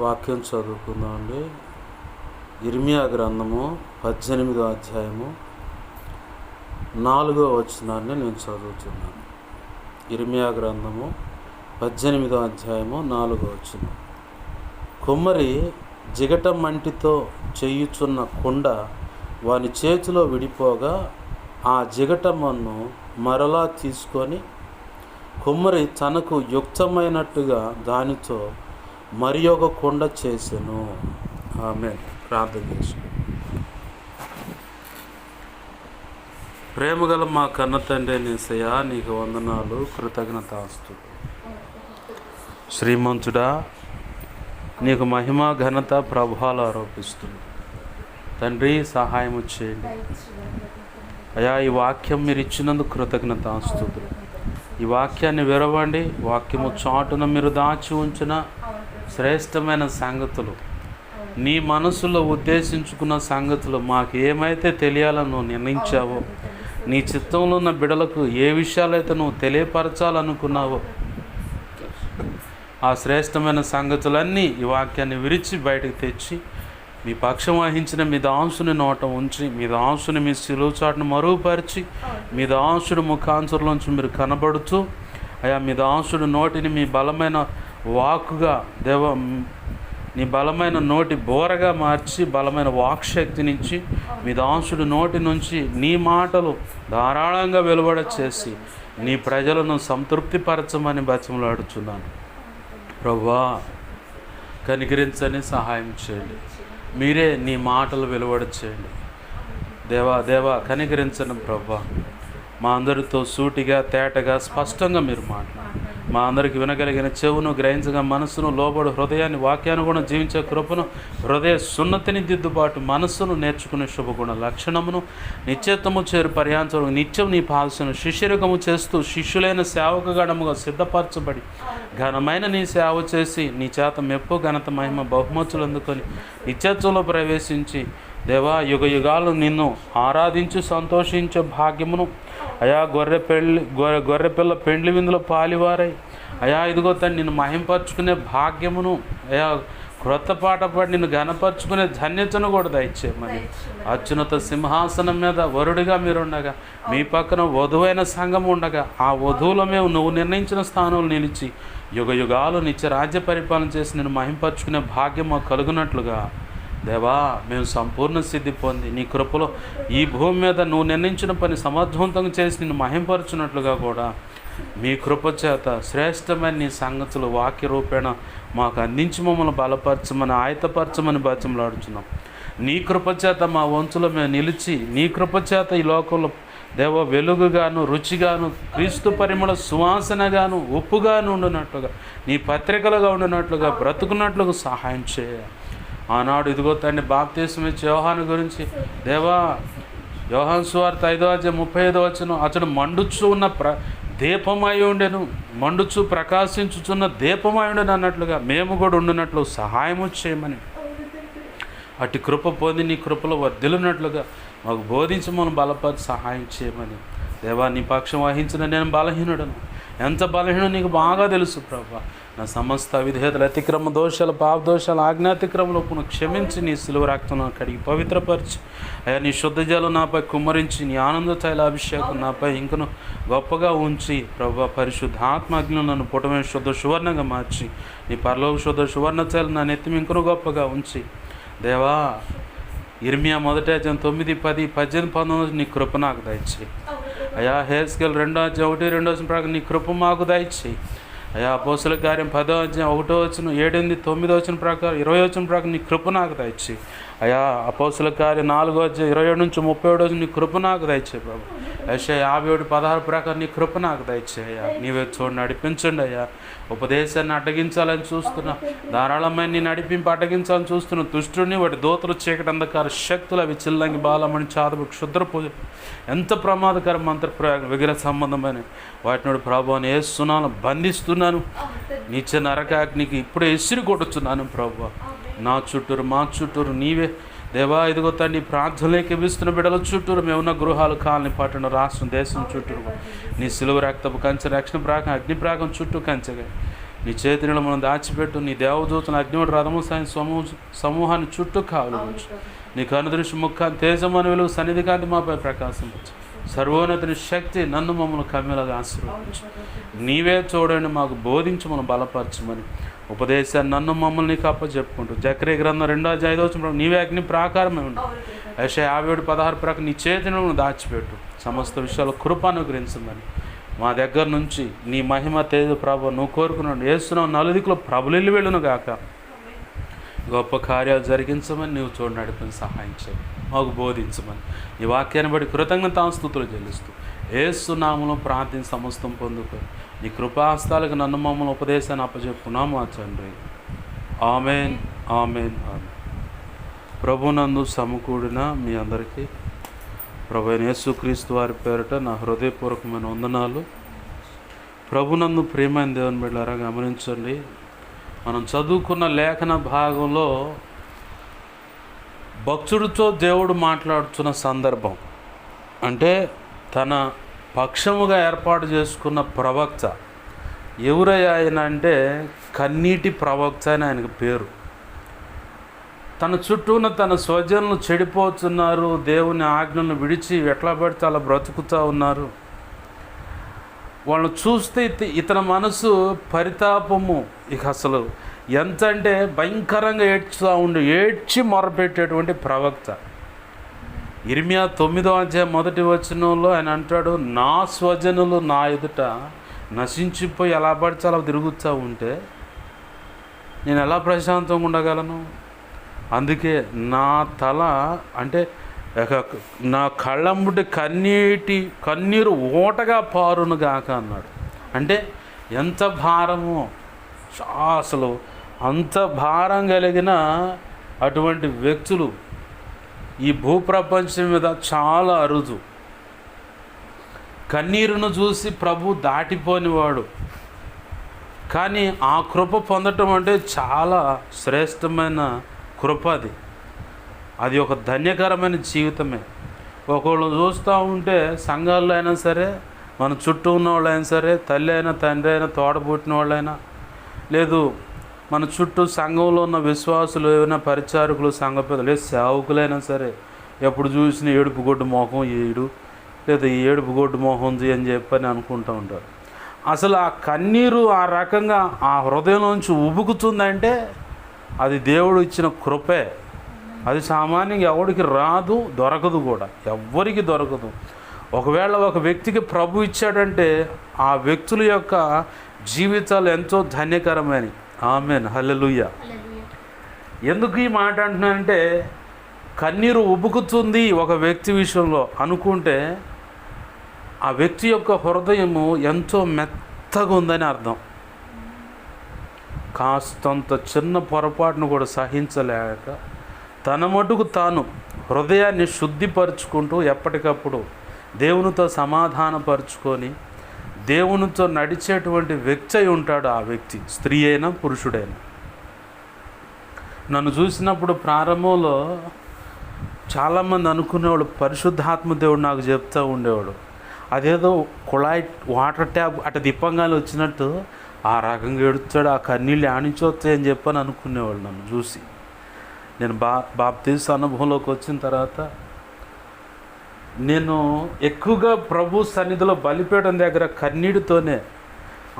వాక్యం చదువుకుందామండి. ఇర్మియా గ్రంథము 18వ అధ్యాయము 4వ వచనాన్ని నేను చదువుతున్నాను. ఇర్మియా గ్రంథము 18వ అధ్యాయము 4వ వచనం. కుమ్మరి జిగట మంటితో చేయుచున్న కుండ వాని చేతిలో విడిపోగా ఆ జిగటమన్ను మరలా తీసుకొని కుమ్మరి తనకు యుక్తమైనట్టుగా దానితో మరి ఒక కుండ చేసెను. ఆమేన్. ప్రార్థన చేసి, ప్రేమగల మా కన్న తండ్రి యేసయ్యా, నీకు వందనాలు, కృతజ్ఞతాస్తుతులు. శ్రీమంతుడా, నీకు మహిమ ఘనత ప్రభావాలు ఆరోపిస్తుంది. తండ్రి, సహాయము చేయండి అయ్యా. ఈ వాక్యం మీరు ఇచ్చినందుకు కృతజ్ఞతాస్తుతులు. ఈ వాక్యాన్ని విరవండి. వాక్యము చాటున మీరు దాచి ఉంచిన శ్రేష్టమైన సంగతులు, నీ మనసులో ఉద్దేశించుకున్న సంగతులు మాకు ఏమైతే తెలియాలని నువ్వు నిర్ణయించావో, నీ చిత్తంలో ఉన్న బిడలకు ఏ విషయాలైతే నువ్వు తెలియపరచాలనుకున్నావో, ఆ శ్రేష్టమైన సంగతులన్నీ ఈ వాక్యాన్ని విరిచి బయటకు తెచ్చి మీ పక్షం వహించిన మీ దాంసుని నోట ఉంచి, మీ దాంసుని మీ సిలువ చాటును మరుగుపరిచి, మీ దాంసుడు ముఖాంచులోంచి మీరు కనబడుతూ అయ్యా, మీ దాంసుడు నోటిని మీ బలమైన వాక్కుగా నీ బలమైన నోటి బోరగా మార్చి బలమైన వాక్శక్తినిచ్చి మీ దాసుడు నోటి నుంచి నీ మాటలు ధారాళంగా వెలువడ చేసి నీ ప్రజలను సంతృప్తిపరచమని బతిమలాడుచున్నాను. ప్రభువా, కనికరించని సహాయం చేయండి. మీరే నీ మాటలు వెలువడ చేయండి. దేవా కనికరించండి ప్రభువా. మా అందరితో సూటిగా తేటగా స్పష్టంగా మీరు మాట్లాడండి. మా అందరికి వినగలిగిన చెవును, గ్రహించగా మనస్సును, లోబడు హృదయాన్ని, వాక్యాన్ని కూడా జీవించే కృపను, హృదయ సున్నతిని దిద్దుబాటు మనస్సును నేర్చుకునే శుభగుణ లక్షణమును, నిత్యత్వము చేరు పర్యాంతరం నిత్యం నీ పాల్సిన శిష్యరకము చేస్తూ శిష్యులైన సేవకగణముగా సిద్ధపరచబడి ఘనమైన నీ సేవ చేసి నీ చేత మెప్పు, ఘనత, మహిమ, బహుమతులు అందుకొని నిత్యత్వంలో ప్రవేశించి దేవా, యుగ యుగాలు నిన్ను ఆరాధించి సంతోషించే భాగ్యమును అయా, గొర్రెపిల్ల పెండ్లి విందులో పాలివారై అయా, ఇదిగో తను నిన్ను మహింపరచుకునే భాగ్యమును అయా, క్రొత్త పాట పాడి నిన్ను ఘనపరుచుకునే ధన్యతను కూడా దయచేయమని, అత్యున్నత సింహాసనం మీద వరుడిగా మీరుండగా మీ పక్కన వధువైన సంఘం ఉండగా ఆ వధువులో మేము నువ్వు నిర్ణయించిన స్థానంలో నిలిచి యుగ యుగాలు నిత్య రాజ్య పరిపాలన చేసి నిన్ను మహింపరచుకునే భాగ్యం మాకు కలుగునట్లుగా దేవా, మేము సంపూర్ణ సిద్ధి పొంది నీ కృపలో ఈ భూమి మీద నువ్వు నిర్ణయించిన పని సమర్థవంతంగా చేసి నిన్ను మహింపరచున్నట్లుగా కూడా మీ కృప చేత శ్రేష్టమైన నీ సంగతులు వాక్య రూపేణ మాకు అందించి మమ్మల్ని బలపరచమని, ఆయతపరచమని బతిమలాడుచున్నాం. నీ కృప చేత మా వంతులో మేము నిలిచి, నీ కృప చేత ఈ లోకంలో దేవ వెలుగుగాను, రుచిగాను, క్రీస్తు పరిమళ సువాసనగాను, ఉప్పుగాను ఉండినట్లుగా, నీ పత్రికలుగా ఉండినట్లుగా, బ్రతుకున్నట్లుగా సహాయం చేయ. ఆనాడు ఇదిగో తండ్రి బాప్తీసం ఇచ్చే యోహాను గురించి దేవా, యోహాను సువార్త 5వ అధ్యాయం 35వ వచనం, అతడు మండుచు ఉన్న దీపమై ఉండెను, మండుచు ప్రకాశించుచున్న దీపమై ఉండెను అన్నట్లుగా మేము కూడా ఉండినట్లు సహాయము చేయమని, అటు కృప పొంది నీ కృపలో వర్ధిల్లునట్లుగా మాకు బోధించి మనం బలపరిచి సహాయం చేయమని. దేవా, నీ పక్షం వహించిన నేను బలహీనుడను. ఎంత బలహీనో నీకు బాగా తెలుసు ప్రభా. నా సమస్త విధేయతలు, అతిక్రమ దోషాలు, పాప దోషాలు, ఆజ్ఞాతిక్రమలు క్షమించి నీ సిలువ రక్తం కడిగి పవిత్రపరిచి అయ్యా, నీ శుద్ధ జలం నాపై కుమ్మరించి నీ ఆనంద తైలాభిషేకం నాపై ఇంకను గొప్పగా ఉంచి ప్రభా, పరిశుద్ధాత్మజ్ఞను నన్ను పుటమైన శుద్ధ సువర్ణంగా మార్చి నీ పరలోక శుద్ధ సువర్ణ తైలం నా నెత్తిమి ఇంకను గొప్పగా ఉంచి దేవా, ఇర్మియా 1వ అధ్యాయం 9, 10, 18, 19 నీ కృప నాకు దయచేయి అయ్యా. హెస్కేల్ 2వ అధ్యాయం 1, 2 వచనం ప్రకారం నీ కృప మాకు దయచేయి అయ్యా. అపోస్తల కార్యం 10వ అధ్యాయం 1వ వచనం 7, 8, 9 వచనం ప్రకారం 20 వచనం ప్రకారం నీ కృప నాకు దయచేయి అయ్యా. అపోస్తల కార్యం 4వ అధ్యాయం 27 నుంచి 37 వచనం నీ కృప నాకు దయచేయి ప్రభు. యెషయా 51, 16 ప్రకారం నీ కృప నాకు దయచేయి అయ్యా. నీవే చూడండి, నడిపించండి అయ్యా. ఉపదేశాన్ని అడ్డగించాలని చూస్తున్నా, ధారాళమైన నీ నడిపింపు అడ్డగించాలని చూస్తున్నా దుష్టుని వాటి దూతలు, చీకటి, అంధకార శక్తులు అవి చిల్లంగి, బాలమని, చాదపు, క్షుద్ర పూజ, ఎంత ప్రమాదకర మంత్రప్రయోగం, విగ్రహ సంబంధమైన వాటిని ప్రభువుని యేసునామమున బంధిస్తున్నాను. నిత్య నరకాగ్నికి ఇప్పుడే ఎసిరి కొడుతున్నాను ప్రభు. నా చుట్టూరు, మా చుట్టూరు నీవే దేవా, ఇదిగో తండ్రి ప్రార్థనలోకి ఎవిస్తున్న బిడ్డల చుట్టూరు మేమున్న గృహాలు, కాలనీ, పట్టణ, రాష్ట్రం, దేశం చుట్టూరు నీ సిలువ రక్తపు కంచె, రక్షణ ప్రాకం, అగ్ని ప్రాకం చుట్టూ కంచెగా నీ చేతిలో మనం దాచిపెట్టు. నీ దేవదూతను అగ్నివాడు రథము సమూహాన్ని చుట్టూ కావలి నీకు అనుదృష్టి ముఖాన్ని తేజమని వెలుగు సన్నిధి కాంతి మాపై ప్రకాశించు. సర్వోన్నతిని శక్తి నన్ను మమ్మల్ని కమ్మిలాగా ఆశీర్వదించు. నీవే చూడండి, మాకు బోధించి మనం బలపరచమని ఉపదేశాన్ని నన్ను మమ్మల్ని నీకు అప్పచెప్పుకుంటూ జకరియా గ్రంథం 2:5 నీవే అగ్ని ప్రాకారమే ఉండు. యెషయా 57:16 ప్రకారం నీ చేతిని దాచిపెట్టు. సమస్త విషయాలు కృప అనుగ్రహించమని మా దగ్గర నుంచి నీ మహిమ తేజ ప్రభు నువ్వు కోరుకున్నాడు వేస్తున్నావు నలుదికులో ప్రభులిల్లు వెళ్ళును గాక. గొప్ప కార్యాలు జరిగించమని నువ్వు చూడు నడిపిన సహాయం చేయి, మాకు బోధించమని నీ వాక్యాన్ని బట్టి కృతజ్ఞతాస్తుతులు చెల్లిస్తూ యేసు నామములో ప్రార్థన సమస్తం పొందుకో. నీ కృపాహస్తాలకు నన్ను మమ్మల్ని ఉపదేశాన్ని అప్పచెప్పుకున్నాము మా తండ్రి. Amen amen amen. ప్రభునందు సమకూడిన మీ అందరికీ ప్రభు యేసుక్రీస్తు వారి పేరిట నా హృదయపూర్వకమైన వందనాలు. ప్రభునందు ప్రియమైన దేవుని బిడ్డలారా గమనించండి, మనం చదువుకున్న లేఖన భాగంలో భక్తుడితో దేవుడు మాట్లాడుతున్న సందర్భం అంటే తన పక్షముగా ఏర్పాటు చేసుకున్న ప్రవక్త ఎవరయ్యా ఆయన అంటే కన్నీటి ప్రవక్త అని ఆయనకు పేరు. తన చుట్టూన తన స్వజనులు చెడిపోతున్నారు, దేవుని ఆజ్ఞలను విడిచి ఎట్లా పడితే అలా బ్రతుకుతూ ఉన్నారు. వాళ్ళని చూస్తే ఇతని మనసు పరితాపము ఇక అసలు ఎంత అంటే భయంకరంగా ఏడ్చి మొరపెట్టేటువంటి ప్రవక్త. ఇర్మియా 9:1 ఆయన అంటాడు, నా స్వజనులు నా ఎదుట నశించిపోయి ఎలా పడితే అలా తిరుగుతూ ఉంటే నేను ఎలా ప్రశాంతంగా ఉండగలను? అందుకే నా తల అంటే నా కళ్ళంబుటి కన్నీరు ఓటగా పారును గాక అన్నాడు. అంటే ఎంత భారమో అసలు అంత భారం కలిగిన అటువంటి వ్యక్తులు ఈ భూప్రపంచం మీద చాలా అరుదు. కన్నీరును చూసి ప్రభు దాటిపోనివాడు. కానీ ఆ కృప పొందటం అంటే చాలా శ్రేష్టమైన కృప. అది ఒక ధన్యకరమైన జీవితమే. ఒకళ్ళు చూస్తూ ఉంటే సంఘాల్లో అయినా సరే, మన చుట్టూ ఉన్న వాళ్ళైనా సరే, తల్లి అయినా తండ్రి అయినా తోడబుట్టిన వాళ్ళైనా, లేదు మన చుట్టూ సంఘంలో ఉన్న విశ్వాసులు ఏమైనా పరిచారకులు సంఘ పెద్దలు లేదు సేవకులైనా సరే, ఎప్పుడు చూసిన ఏడుపు గొడ్డు మోహం లేదా ఈ ఏడుపు గొడ్డు మోహం ఉంది అని చెప్పని అనుకుంటూ ఉంటారు. అసలు ఆ కన్నీరు ఆ రకంగా ఆ హృదయంలోంచి ఉబుకుతుందంటే అది దేవుడు ఇచ్చిన కృపే. అది సామాన్యంగా ఎవరికి రాదు, దొరకదు కూడా, ఎవ్వరికి దొరకదు. ఒకవేళ ఒక వ్యక్తికి ప్రభు ఇచ్చాడంటే ఆ వ్యక్తుల యొక్క జీవితాలు ఎంతో ధన్యకరమైనవి. ఆమెన్, హల్లెలూయా. ఎందుకు ఈ మాట అంటున్నానంటే, కన్నీరు ఉబుకుతుంది ఒక వ్యక్తి విషయంలో అనుకుంటే ఆ వ్యక్తి యొక్క హృదయము ఎంతో మెత్తగా ఉందని అర్థం. కాస్తంత చిన్న పొరపాటును కూడా సహించలేక తన మటుకు తాను హృదయాన్ని శుద్ధిపరుచుకుంటూ ఎప్పటికప్పుడు దేవునితో సమాధానపరుచుకొని దేవునితో నడిచేటువంటి వ్యక్తి అయి ఉంటాడు ఆ వ్యక్తి, స్త్రీ అయినా పురుషుడైనా. నన్ను చూసినప్పుడు ప్రారంభంలో చాలామంది అనుకునేవాడు పరిశుద్ధాత్మ దేవుడు నాకు చెప్తూ ఉండేవాడు. అదేదో కుళాయి వాటర్ ట్యాప్ అటు దిప్పంగానే వచ్చినట్టు ఆ రకంగా ఎడుతాడు, ఆ కన్నీళ్ళు ఆనించొస్తాయని చెప్పని అనుకునేవాళ్ళు నన్ను చూసి. నేను బాప్తీసు అనుభవంలోకి వచ్చిన తర్వాత నేను ఎక్కువగా ప్రభు సన్నిధిలో బలిపీఠం దగ్గర కన్నీటితోనే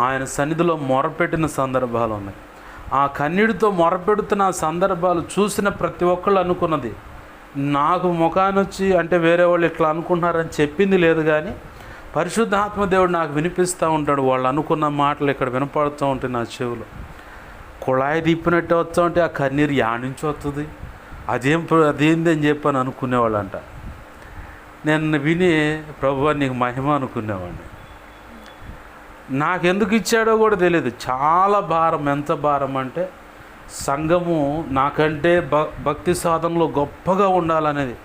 ఆయన సన్నిధిలో మొరపెట్టిన సందర్భాలు ఉన్నాయి. ఆ కన్నీటితో మొరపెడుతున్న సందర్భాలు చూసిన ప్రతి ఒక్కళ్ళు అనుకున్నది, నాకు ముఖానొచ్చి అంటే వేరే వాళ్ళు ఇట్లా అనుకుంటున్నారని చెప్పింది లేదు, కానీ పరిశుద్ధాత్మ దేవుడు నాకు వినిపిస్తూ ఉంటాడు. వాళ్ళు అనుకున్న మాటలు ఇక్కడ వినపడుతూ ఉంటాయి నా చెవులు. కుళాయి తిప్పినట్టు వస్తూ ఉంటే ఆ కన్నీరు యానించి వస్తుంది, అదేంది అని చెప్పని అనుకునేవాళ్ళంట. నేను విని ప్రభువా నీకు మహిమ అనుకునేవాడిని. నాకెందుకు ఇచ్చాడో కూడా తెలియదు. చాలా భారం, ఎంత భారం అంటే సంఘము నాకంటే భక్తి సాధనలో గొప్పగా ఉండాలనేది.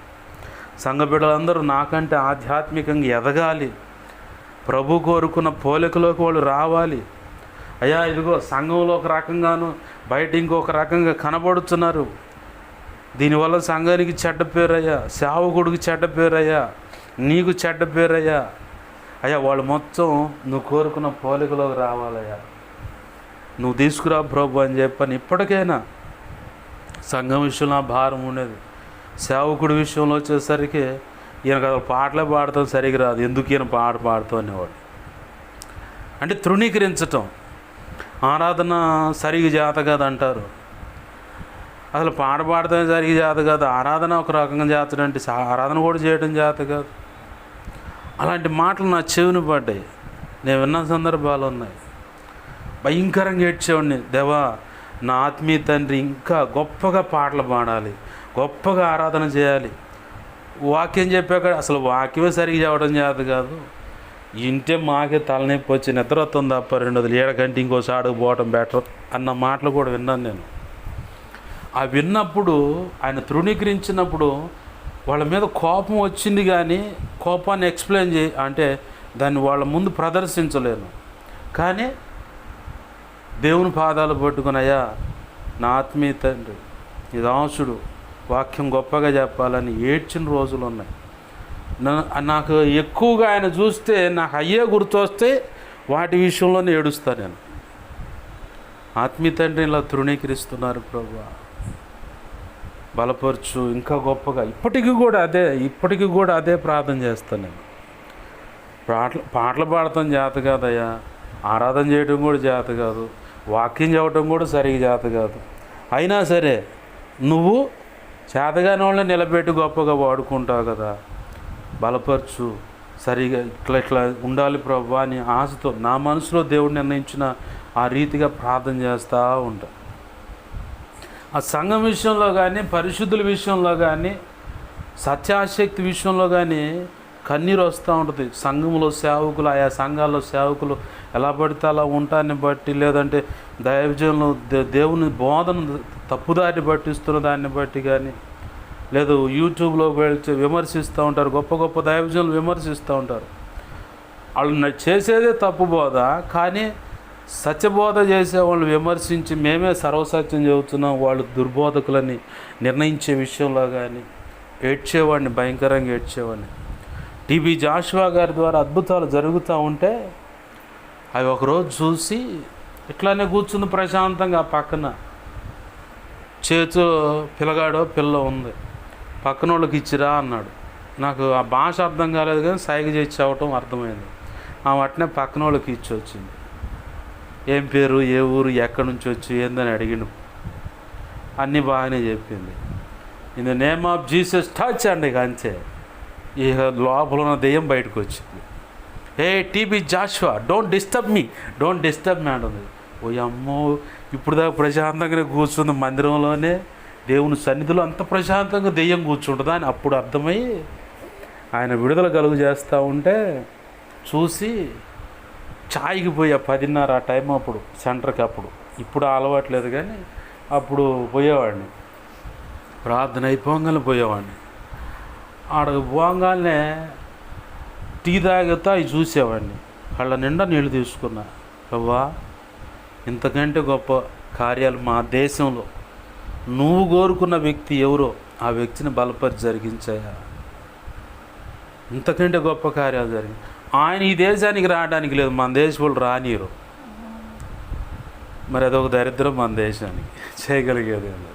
సంఘ బిడ్డలందరూ నాకంటే ఆధ్యాత్మికంగా ఎదగాలి, ప్రభు కోరుకున్న పోలికలోకి వాళ్ళు రావాలి. అయ్యా ఇదిగో సంఘంలో ఒక రకంగాను బయట ఇంకొక రకంగా కనబడుతున్నారు, దీనివల్ల సంఘానికి చెడ్డ పేరయ్యా, సేవకుడికి చెడ్డ పేరయ్యా, నీకు చెడ్డ పేరయ్యా. అయ్యా వాళ్ళు మొత్తం నువ్వు కోరుకున్న పోలికలోకి రావాలయ్యా. నువ్వు తీసుకురా ప్రభు అని చెప్పని ఇప్పటికైనా సంఘం విషయంలో భారం ఉండేది. సేవకుడి విషయంలో వచ్చేసరికి ఈయనకు అసలు పాటలే పాడతాం సరిగ్గా రాదు, ఎందుకు ఈయన పాట పాడుతూ అనేవాడు. అంటే తృణీకరించటం, ఆరాధన సరిగ్గా చేత కాదు అంటారు. అసలు పాట పాడటం సరిగ్గా చేత కాదు, ఆరాధన ఒక రకంగా చేతడంటే ఆరాధన కూడా చేయడం చేత కాదు. అలాంటి మాటలు నా చెవిని పడ్డాయి. నేను విన్న సందర్భాలు ఉన్నాయి. భయంకరంగా ఏడ్చేవాడిని, దేవా నా ఆత్మీయ తండ్రి ఇంకా గొప్పగా పాటలు పాడాలి, గొప్పగా ఆరాధన చేయాలి. వాక్యం చెప్పాక అసలు వాక్యమే సరిగ్గా చెప్పడం చేత కాదు, ఇంటే మాకే తలనొప్పి వచ్చి నిద్ర వస్తుంది తప్ప 2 వదిలి 7 గంట ఇంకోసారికి పోవటం బెటర్ అన్న మాటలు కూడా విన్నాను నేను. ఆ విన్నప్పుడు ఆయన తృణీకరించినప్పుడు వాళ్ళ మీద కోపం వచ్చింది, కానీ కోపాన్ని ఎక్స్ప్లెయిన్ అంటే దాన్ని వాళ్ళ ముందు ప్రదర్శించలేను. కానీ దేవుని పాదాలు పట్టుకుని, అయ్యా నా ఆత్మీయ తండ్రి నీ దాసుడు వాక్యం గొప్పగా చెప్పాలని ఏడ్చిన రోజులు ఉన్నాయి. నాకు ఎక్కువగా ఆయన చూస్తే నాకు అయ్యే గుర్తొస్తే వాటి విషయంలోనే ఏడుస్తాను నేను. ఆత్మీయ తండ్రిని ఇలా తృణీకరిస్తున్నారు ప్రభువా, బలపరచు ఇంకా గొప్పగా. ఇప్పటికీ కూడా అదే ప్రార్థన చేస్తాను నేను. పాటలు పాడటం చేత కాదయ్యా, ఆరాధన చేయడం కూడా చేత కాదు, వాక్యం చెప్పడం కూడా సరిగ్గా చేత కాదు. అయినా సరే నువ్వు చేతగాని వాళ్ళని నిలబెట్టి గొప్పగా వాడుకుంటావు కదా, బలపరచు, సరిగా ఇట్లా ఉండాలి ప్రభు అని ఆశతో నా మనసులో దేవుడు నిర్ణయించిన ఆ రీతిగా ప్రార్థన చేస్తూ ఉంటా. ఆ సంఘం విషయంలో కానీ, పరిశుద్ధుల విషయంలో కానీ, సత్యాశక్తి విషయంలో కానీ కన్నీరు వస్తూ ఉంటుంది. సంఘంలో సేవకులు, ఆయా సంఘాల్లో సేవకులు ఎలా పడితే అలా ఉంటాన్ని బట్టి, లేదంటే దైవజనులు దేవుని బోధన తప్పుదారి పట్టిస్తున్న దాన్ని బట్టి కానీ, లేదు యూట్యూబ్లో వెళ్తే విమర్శిస్తూ ఉంటారు, గొప్ప గొప్ప దైవజనులు విమర్శిస్తూ ఉంటారు. వాళ్ళు చేసేదే తప్పు బోధ, కానీ సత్యబోధ చేసే వాళ్ళు విమర్శించి మేమే సర్వసత్యం చెబుతున్నాం, వాళ్ళు దుర్బోధకులని నిర్ణయించే విషయంలో కానీ ఏడ్చేవాడిని, భయంకరంగా ఏడ్చేవాడిని. టీబీ జాషువా గారి ద్వారా అద్భుతాలు జరుగుతూ ఉంటే అవి ఒకరోజు చూసి ఇట్లానే కూర్చుంది ప్రశాంతంగా. పక్కన చేతిలో పిల్లగాడో పిల్ల ఉంది, పక్కన వాళ్ళకి ఇచ్చిరా అన్నాడు. నాకు ఆ భాష అర్థం కాలేదు, కానీ సైగ చేసి అవటం అర్థమైంది. ఆమె అట్నే పక్కన వాళ్ళకి ఇచ్చి వచ్చింది. ఏం పేరు, ఏ ఊరు, ఎక్కడి నుంచి వచ్చి ఏందని అడిగిన అన్నీ బాగానే చెప్పింది. In the name of Jesus touch అండి, అంతే. ఇక లోపల ఉన్న దెయ్యం బయటకు వచ్చింది. ఏ TB Joshua don't disturb me అంటుంది. ఓ అమ్మో, ఇప్పుడు దాకా ప్రశాంతంగానే కూర్చుంది మందిరంలోనే, దేవుని సన్నిధిలో అంత ప్రశాంతంగా దెయ్యం కూర్చుంటుందా అని అప్పుడు అర్థమై ఆయన విడుదల కలుగు చేస్తూ ఉంటే చూసి ఛాయ్కి పోయా. 10:30 ఆ టైం అప్పుడు సెంటర్కి. అప్పుడు ఇప్పుడు అలవాట్లేదు, కానీ అప్పుడు పోయేవాడిని. ప్రార్థన అయిపోగానే పోయేవాడిని. ఆడకు పోగానే టీ తాగితే అవి చూసేవాడిని. కళ్ళ నిండా నీళ్ళు తీసుకున్నా. అవ్వా, ఇంతకంటే గొప్ప కార్యాలు మా దేశంలో నువ్వు కోరుకున్న వ్యక్తి ఎవరో ఆ వ్యక్తిని బలపరిచి జరిగించాయా. ఇంతకంటే గొప్ప కార్యాలు జరిగింది. ఆయన ఈ దేశానికి రావడానికి లేదు, మన దేశం వాళ్ళు రానియరు. మరి అదొక దరిద్రం మన దేశానికి, చేయగలిగేది లేదు.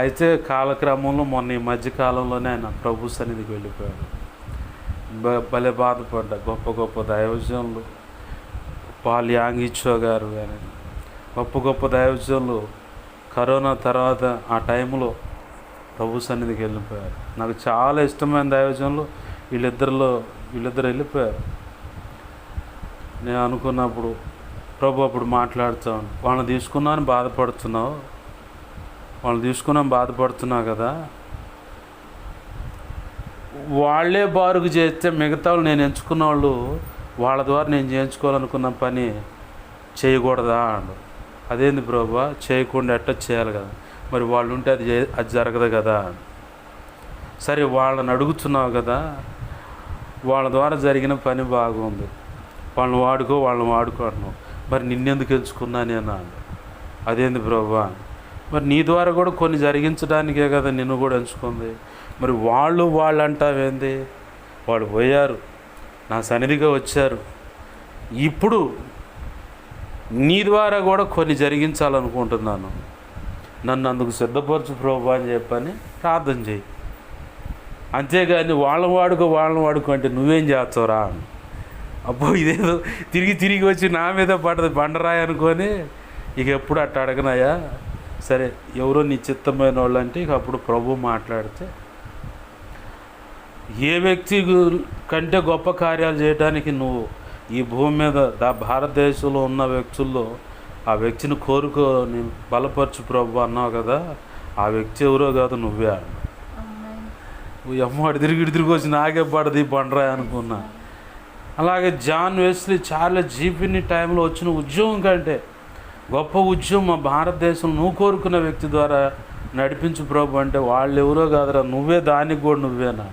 అయితే కాలక్రమంలో మొన్న ఈ మధ్యకాలంలోనే ఆయన ప్రభు సన్నిధికి వెళ్ళిపోయాడు. భలే బాధపడ్డా. గొప్ప గొప్ప దైవజనులు, పాల్ యాంగిచో గారు కానీ గొప్ప గొప్ప దైవజనులు కరోనా తర్వాత ఆ టైంలో ప్రభు సన్నిధికి వెళ్ళిపోయారు. నాకు చాలా ఇష్టమైన దైవజనులు వీళ్ళిద్దరు వెళ్ళిపోయారు. నేను అనుకున్నప్పుడు ప్రభు అప్పుడు మాట్లాడుతాను, వాళ్ళని తీసుకున్నాను బాధపడుతున్నావు కదా, వాళ్ళే బారుకు చేస్తే మిగతా వాళ్ళు నేను ఎంచుకున్న వాళ్ళు వాళ్ళ ద్వారా నేను చేయించుకోవాలనుకున్న పని చేయకూడదా అన్నాడు. అదేంది ప్రభా, చేయకుండా ఎట్ట చేయాలి కదా, మరి వాళ్ళు ఉంటే అది జరగదు కదా. సరే వాళ్ళని అడుగుతున్నావు కదా, వాళ్ళ ద్వారా జరిగిన పని బాగుంది, వాళ్ళని వాడుకోవడం, మరి నిన్నెందుకు ఎంచుకున్నా నేను అన్నాడు. అదేంది ప్రభా, మరి నీ ద్వారా కూడా కొన్ని జరిగించడానికే కదా నిన్ను కూడా ఎంచుకుంది, మరి వాళ్ళు అంటావేంది, వాళ్ళు పోయారు, నా సన్నిధిగా వచ్చారు, ఇప్పుడు నీ ద్వారా కూడా కొన్ని జరిగించాలనుకుంటున్నాను, నన్ను అందుకు సిద్ధపరచు ప్రభువా అని చెప్పని ప్రార్థన చేయి. అంతేగాని వాళ్ళని వాడుకో అంటే నువ్వేం చేస్తావురా? అబ్బో ఇదేదో తిరిగి వచ్చి నా మీద పడ్డది బండరాయి అనుకొని ఇక ఎప్పుడు అట్ట అడగనాయా? సరే, ఎవరో నీ చిత్తమైన వాళ్ళు అంటే ఇక అప్పుడు ప్రభు మాట్లాడితే, ఏ వ్యక్తి కంటే గొప్ప కార్యాలు చేయడానికి నువ్వు ఈ భూమి మీద భారతదేశంలో ఉన్న వ్యక్తుల్లో ఆ వ్యక్తిని కోరుకొని బలపరచు ప్రభు అన్నావు కదా, ఆ వ్యక్తి ఎవరో కాదు నువ్వే అన్న. అమ్మాడు తిరిగి వచ్చి నాకే పడది బండరాయి అనుకున్నా. అలాగే జాన్ వెస్లీ, చార్లెస్ జీఫిని టైంలో వచ్చిన ఉద్యోగం కంటే గొప్ప ఉద్యమం మా భారతదేశం నువ్వు కోరుకున్న వ్యక్తి ద్వారా నడిపించు ప్రభు అంటే వాళ్ళు ఎవరో కాదురా, నువ్వే, దానికి కూడా నువ్వేనా?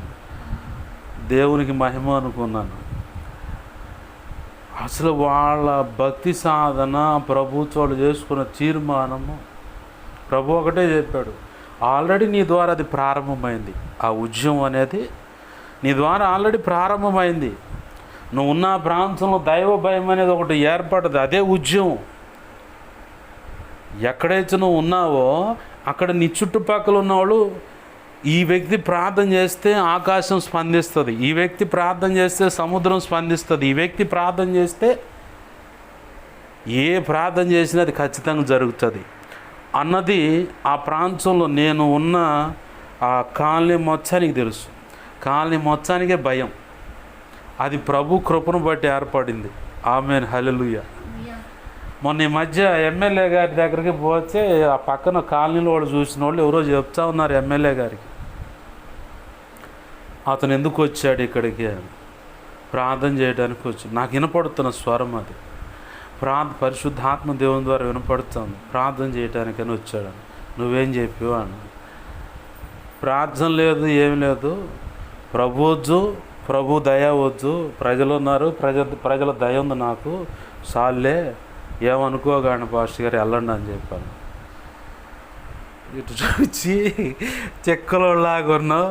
దేవునికి మహిమ అనుకున్నాను. అసలు వాళ్ళ భక్తి సాధన, ప్రభుత్వాలు చేసుకున్న తీర్మానము, ప్రభు ఒకటే చెప్పాడు, ఆల్రెడీ నీ ద్వారా అది ప్రారంభమైంది. ఆ ఉద్యమం అనేది నీ ద్వారా ఆల్రెడీ ప్రారంభమైంది. నువ్వు ఉన్న ప్రాంతంలో దైవ భయం అనేది ఒకటి ఏర్పడదు, అదే ఉద్యమం. ఎక్కడైతే నువ్వు ఉన్నావో అక్కడ నీ చుట్టుపక్కల ఉన్నవాళ్ళు, ఈ వ్యక్తి ప్రార్థన చేస్తే ఆకాశం స్పందిస్తుంది, ఈ వ్యక్తి ప్రార్థన చేస్తే సముద్రం స్పందిస్తుంది, ఈ వ్యక్తి ప్రార్థన చేస్తే ఏ ప్రార్థన చేసినా అది ఖచ్చితంగా జరుగుతుంది అన్నది ఆ ప్రాంతంలో నేను ఉన్న ఆ కాలనీ మొత్తానికి తెలుసు. కాలనీ మొత్తానికే భయం. అది ప్రభు కృపను బట్టి ఏర్పడింది. ఆమేన్, హల్లెలూయా. మొన్న ఈ మధ్య ఎమ్మెల్యే గారి దగ్గరికి పోతే ఆ పక్కన కాలనీలో వాళ్ళు చూసిన వాళ్ళు ఎవరో చెప్తా ఉన్నారు ఎమ్మెల్యే గారికి, అతను ఎందుకు వచ్చాడు ఇక్కడికి అని. ప్రార్థన చేయడానికి వచ్చి నాకు వినపడుతున్న స్వరం అది పరిశుద్ధాత్మ దేవుని ద్వారా వినపడుతుంది, ప్రార్థన చేయడానికని వచ్చాడు. నువ్వేం చెప్పావు అని. ప్రార్థన లేదు, ఏం లేదు, ప్రభు దయ వద్దు, ప్రజలు ఉన్నారు, ప్రజల దయ ఉంది, నాకు సాల్లే, ఏమనుకోగాని పాస్టర్ గారు వెళ్ళండి అని చెప్పాను. ఇటు చూచి చెక్కలోలాగా ఉన్నావు,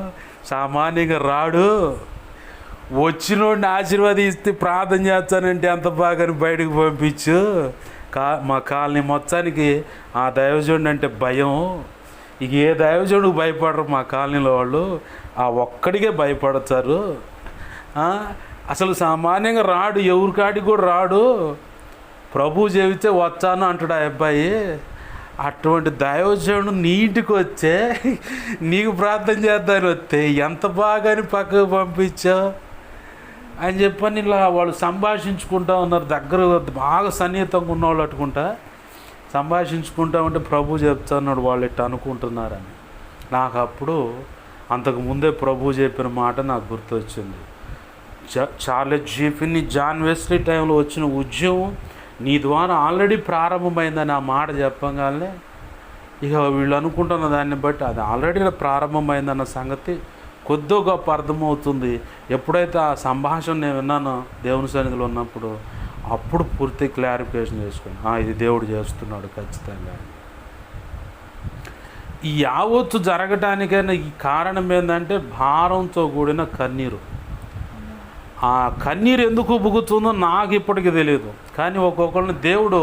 సామాన్యంగా రాడు, వచ్చినోడిని ఆశీర్వదిస్తే ప్రార్థన చేస్తానంటే ఎంత బాగా బయటకు పంపించు. మా కాలనీ మొత్తానికి ఆ దైవజనుడు అంటే భయం. ఇక ఏ దైవజనుడికి భయపడరు మా కాలనీలో వాళ్ళు, ఆ ఒక్కడికే భయపడతారు. అసలు సామాన్యంగా రాడు, ఎవరి కాడికి కూడా రాడు, ప్రభు చెబితే వచ్చాను అంటాడు ఆ అబ్బాయి. అటువంటి దైవజనుడు నీటికి వచ్చే నీకు ప్రార్థన చేద్దాని వస్తే ఎంత బాగా అని పక్కకు పంపించావు అని చెప్పని ఇలా వాళ్ళు సంభాషించుకుంటా ఉన్నారు. దగ్గర బాగా సన్నిహితంగా ఉన్నవాళ్ళు అట్టుకుంటా సంభాషించుకుంటా ఉంటే ప్రభు చెప్తున్నాడు వాళ్ళు ఇట్లా అనుకుంటున్నారని. నాకు అప్పుడు అంతకుముందే ప్రభు చెప్పిన మాట నాకు గుర్తొచ్చింది. చార్లెస్ జీఫిని, జాన్ వెస్లీ టైంలో వచ్చిన ఉద్యమం నీ ద్వారా ఆల్రెడీ ప్రారంభమైందని ఆ మాట చెప్పగానే ఇక వీళ్ళు అనుకుంటున్న దాన్ని బట్టి అది ఆల్రెడీ ప్రారంభమైందన్న సంగతి కొద్దో గొప్ప అర్థమవుతుంది. ఎప్పుడైతే ఆ సంభాషణ నేను విన్నానో దేవుని సన్నిధిలో ఉన్నప్పుడు, అప్పుడు పూర్తి క్లారిఫికేషన్ చేసుకుని ఇది దేవుడు చేస్తున్నాడు ఖచ్చితంగా. ఈ యావత్తు జరగటానికైనా ఈ కారణం ఏంటంటే భారంతో కూడిన కన్నీరు. ఆ కన్నీరు ఎందుకు బుగుతుందో నాకు ఇప్పటికీ తెలియదు, కానీ ఒక్కొక్కరిని దేవుడు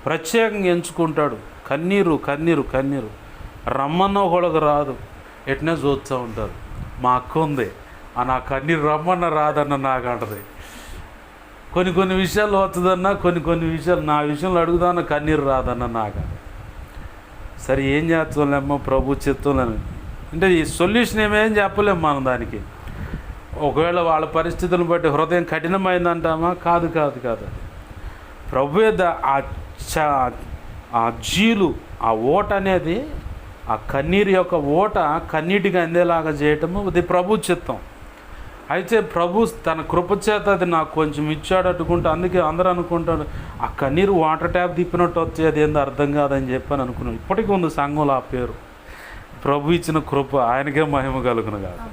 ప్రత్యేకంగా ఎంచుకుంటాడు. కన్నీరు కన్నీరు కన్నీరు రమ్మన్న ఒకళ్ళకి రాదు, ఎట్నే చూస్తూ ఉంటారు. మా అక్క ఉంది, నా కన్నీరు రమ్మన్న రాదన్న నాకు అంటది. కొన్ని విషయాలు వస్తుందన్నా, కొన్ని విషయాలు నా విషయంలో అడుగుదాన్న కన్నీరు రాదన్న నాకు. సరే ఏం చేస్తాంలేమ్మో ప్రభు చిత్తంలేము అంటే ఈ సొల్యూషన్ ఏమేం చెప్పలేము మనం దానికి. ఒకవేళ వాళ్ళ పరిస్థితులను బట్టి హృదయం కఠినమైందంటామా? కాదు. ప్రభు యొక్క ఆ జీలు, ఆ ఓట అనేది, ఆ కన్నీరు యొక్క ఓట కన్నీటికి అందేలాగా చేయటము అది ప్రభు చిత్తం. అయితే ప్రభు తన కృపచేత అది నాకు కొంచెం ఇచ్చాడు అనుకుంటా. అందుకే అందరూ అనుకుంటారు ఆ కన్నీరు వాటర్ ట్యాప్ తిప్పినట్టు వచ్చేది ఏందో అర్థం కాదని చెప్పని అనుకున్నాను. ఇప్పటికీ ఉంది సంఘంలో ఆ పేరు. ప్రభు ఇచ్చిన కృప ఆయనకే మహిమ కలుగును కాదు.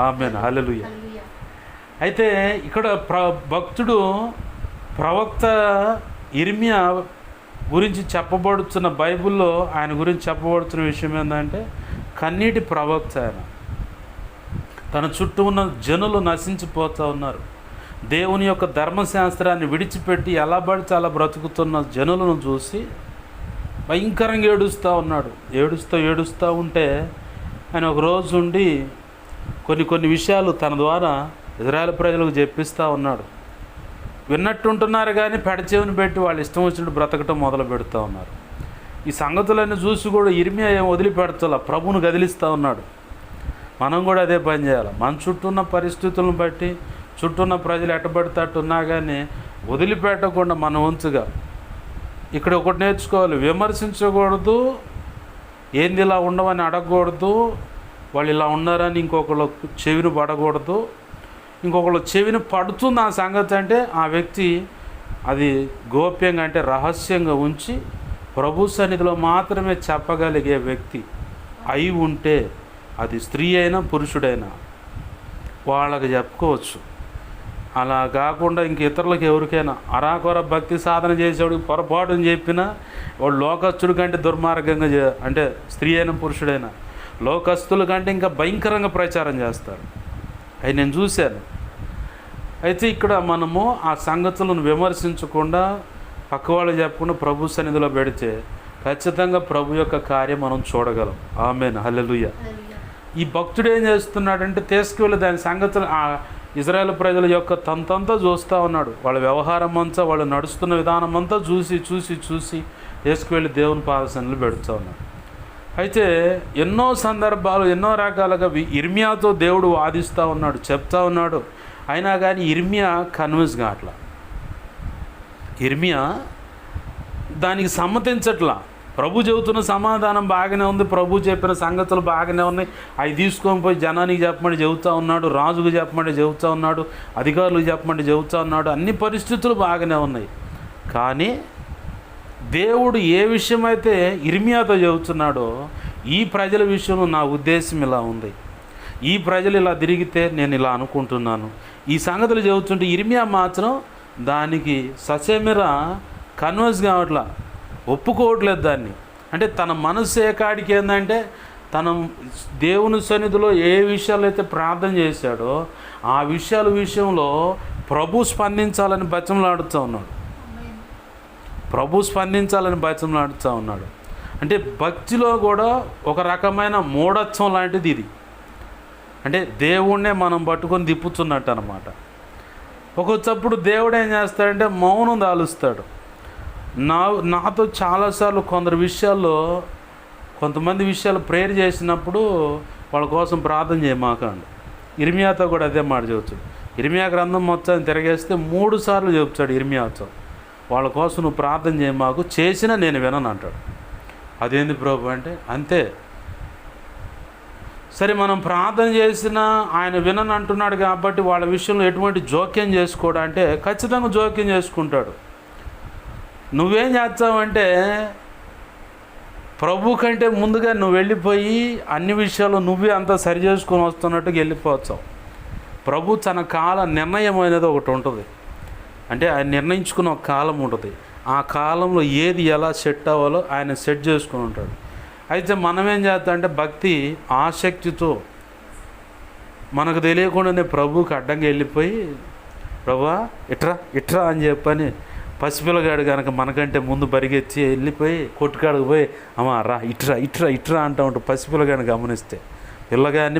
ఆమేన్, హల్లెలూయా. అయితే ఇక్కడ భక్తుడు ప్రవక్త ఇర్మియా గురించి చెప్పబడుతున్న బైబిల్లో ఆయన గురించి చెప్పబడుతున్న విషయం ఏంటంటే కన్నీటి ప్రవక్త ఆయన. తన చుట్టూ ఉన్న జనులు నశించిపోతూ ఉన్నారు. దేవుని యొక్క ధర్మశాస్త్రాన్ని విడిచిపెట్టి ఎలా పడితే అలా బ్రతుకుతున్న జనులను చూసి భయంకరంగా ఏడుస్తూ ఉంటే ఆయన ఒక రోజు ఉండి కొన్ని విషయాలు తన ద్వారా ఇజ్రాయెల్ ప్రజలకు చెప్పిస్తూ ఉన్నాడు. విన్నట్టుంటున్నారు కానీ పెడచెవిని పెట్టి వాళ్ళు ఇష్టం వచ్చినట్టు బ్రతకటం మొదలు పెడుతూ ఉన్నారు. ఈ సంగతులన్నీ చూసి కూడా ఇర్మియా ఏం వదిలిపెడతలా, ప్రభువును కదిలిస్తూ ఉన్నాడు. మనం కూడా అదే పని చేయాలి. మన చుట్టూ ఉన్న పరిస్థితులను బట్టి చుట్టూ ఉన్న ప్రజలు ఎట్టబడితేట్టు ఉన్నా కానీ వదిలిపెట్టకుండా మన వంతుగా ఇక్కడ ఒకటి నేర్చుకోవాలి, విమర్శించకూడదు, ఏంది ఇలా ఉండవని అడగకూడదు, వాళ్ళు ఇలా ఉన్నారని ఇంకొకళ్ళు చెవిని పడకూడదు. ఇంకొకళ్ళు చెవిని పడుతుంది ఆ సంగతి అంటే ఆ వ్యక్తి అది గోప్యంగా అంటే రహస్యంగా ఉంచి ప్రభు సన్నిధిలో మాత్రమే చెప్పగలిగే వ్యక్తి అయి ఉంటే అది స్త్రీ అయినా పురుషుడైనా వాళ్ళకి చెప్పుకోవచ్చు. అలా కాకుండా ఇంక ఇతరులకు ఎవరికైనా అరాకొర భక్తి సాధన చేసేవాడికి పొరపాటుని చెప్పినా వాడు లోకస్తుడి కంటే దుర్మార్గంగా అంటే స్త్రీ అయినా పురుషుడైనా లోకస్తుల కంటే ఇంకా భయంకరంగా ప్రచారం చేస్తారు. అవి నేను చూశాను. అయితే ఇక్కడ మనము ఆ సంగతులను విమర్శించకుండా పక్కవాళ్ళు చెప్పకుండా ప్రభు సన్నిధిలో పెడితే ఖచ్చితంగా ప్రభు యొక్క కార్యం మనం చూడగలం. ఆమేన్, హల్లెలూయా. ఈ భక్తుడు ఏం చేస్తున్నాడంటే తీసుకువెళ్ళి దాని సంగతులు ఆ ఇజ్రాయెల్ ప్రజల యొక్క తంతంతా చూస్తూ ఉన్నాడు. వాళ్ళ వ్యవహారం అంతా, వాళ్ళు నడుస్తున్న విధానం అంతా చూసి తీసుకువెళ్ళి దేవుని పాదసన్నిధిలో పెడుతూ ఉన్నాడు. అయితే ఎన్నో సందర్భాలు ఎన్నో రకాలుగా ఇర్మియాతో దేవుడు వాదిస్తూ ఉన్నాడు, చెప్తా ఉన్నాడు. అయినా కానీ ఇర్మియా కన్విన్స్ కావట్లా, ఇర్మియా దానికి సమ్మతించట్లా. ప్రభు చెబుతున్న సమాధానం బాగానే ఉంది, ప్రభు చెప్పిన సంగతులు బాగానే ఉన్నాయి, అవి తీసుకొని పోయి జనానికి చెప్పమంటే చెబుతూ ఉన్నాడు, రాజుకు చెప్పమంటే చెబుతూ ఉన్నాడు, అధికారులకు చెప్పమంటే చెబుతూ ఉన్నాడు, అన్ని పరిస్థితులు బాగానే ఉన్నాయి. కానీ దేవుడు ఏ విషయమైతే ఇర్మియాతో చెబుతున్నాడో ఈ ప్రజల విషయంలో నా ఉద్దేశం ఇలా ఉంది, ఈ ప్రజలు ఇలా తిరిగితే నేను ఇలా అనుకుంటున్నాను, ఈ సంగతులు చెబుతుంటే ఇర్మియా మాత్రం దానికి ససేమిరా కన్వర్స్ కావట్లా, ఒప్పుకోవట్లేదు దాన్ని. అంటే తన మనసు ఏకాడికి ఏంటంటే తన దేవుని సన్నిధిలో ఏ విషయాలు అయితే ప్రార్థన చేశాడో ఆ విషయంలో ప్రభు స్పందించాలని బతిమలాడుతూ ఉన్నాడు, ఉన్నాడు. అంటే భక్తిలో కూడా ఒక రకమైన మూఢత్వం లాంటిది ఇది. అంటే దేవుణ్ణే మనం పట్టుకొని తిప్పుతున్నట్టు అనమాట. ఒక్కొచ్చప్పుడు దేవుడు ఏం చేస్తాడంటే మౌనం దాలుస్తాడు. నాతో చాలాసార్లు కొంతమంది విషయాలు ప్రేయర్ చేసినప్పుడు వాళ్ళ కోసం ప్రార్థన చేయమాకండి. ఇర్మియాతో కూడా అదే మాట చెబుతాడు. ఇర్మియా గ్రంథం మొత్తాన్ని తిరగేస్తే 3 సార్లు చెబుతాడు ఇర్మియాతో, వాళ్ళ కోసం నువ్వు ప్రార్థన చేయమాకు, చేసినా నేను వినను అంటాడు. అదేంది ప్రభు అంటే అంతే. సరే మనం ప్రార్థన చేసినా ఆయన వినని అంటున్నాడు కాబట్టి వాళ్ళ విషయంలో ఎటువంటి జోక్యం చేసుకోవడం అంటే ఖచ్చితంగా జోక్యం చేసుకుంటాడు. నువ్వేం చేస్తావంటే ప్రభు కంటే ముందుగా నువ్వు వెళ్ళిపోయి అన్ని విషయాలు నువ్వే అంతా సరి చేసుకొని వస్తున్నట్టుగా వెళ్ళిపోవచ్చావు. ప్రభు తన కాల నిర్ణయం అనేది ఒకటి ఉంటుంది. అంటే ఆయన నిర్ణయించుకున్న ఒక కాలం ఉంటుంది. ఆ కాలంలో ఏది ఎలా సెట్ అవ్వాలో ఆయన సెట్ చేసుకుని ఉంటాడు. అయితే మనం ఏం చేస్తామంటే భక్తి ఆసక్తితో మనకు తెలియకుండానే ప్రభువుకి అడ్డంగా వెళ్ళిపోయి ప్రభువా ఇట్రా అని చెప్పని పసిపిల్లగాడు కనుక మనకంటే ముందు పరిగెత్తి వెళ్ళిపోయి కొట్టుకాడికి పోయి అమ్మా రా ఇట్రా అంటూ ఉంటాడు. పసిపిల్లగాడిని గమనిస్తే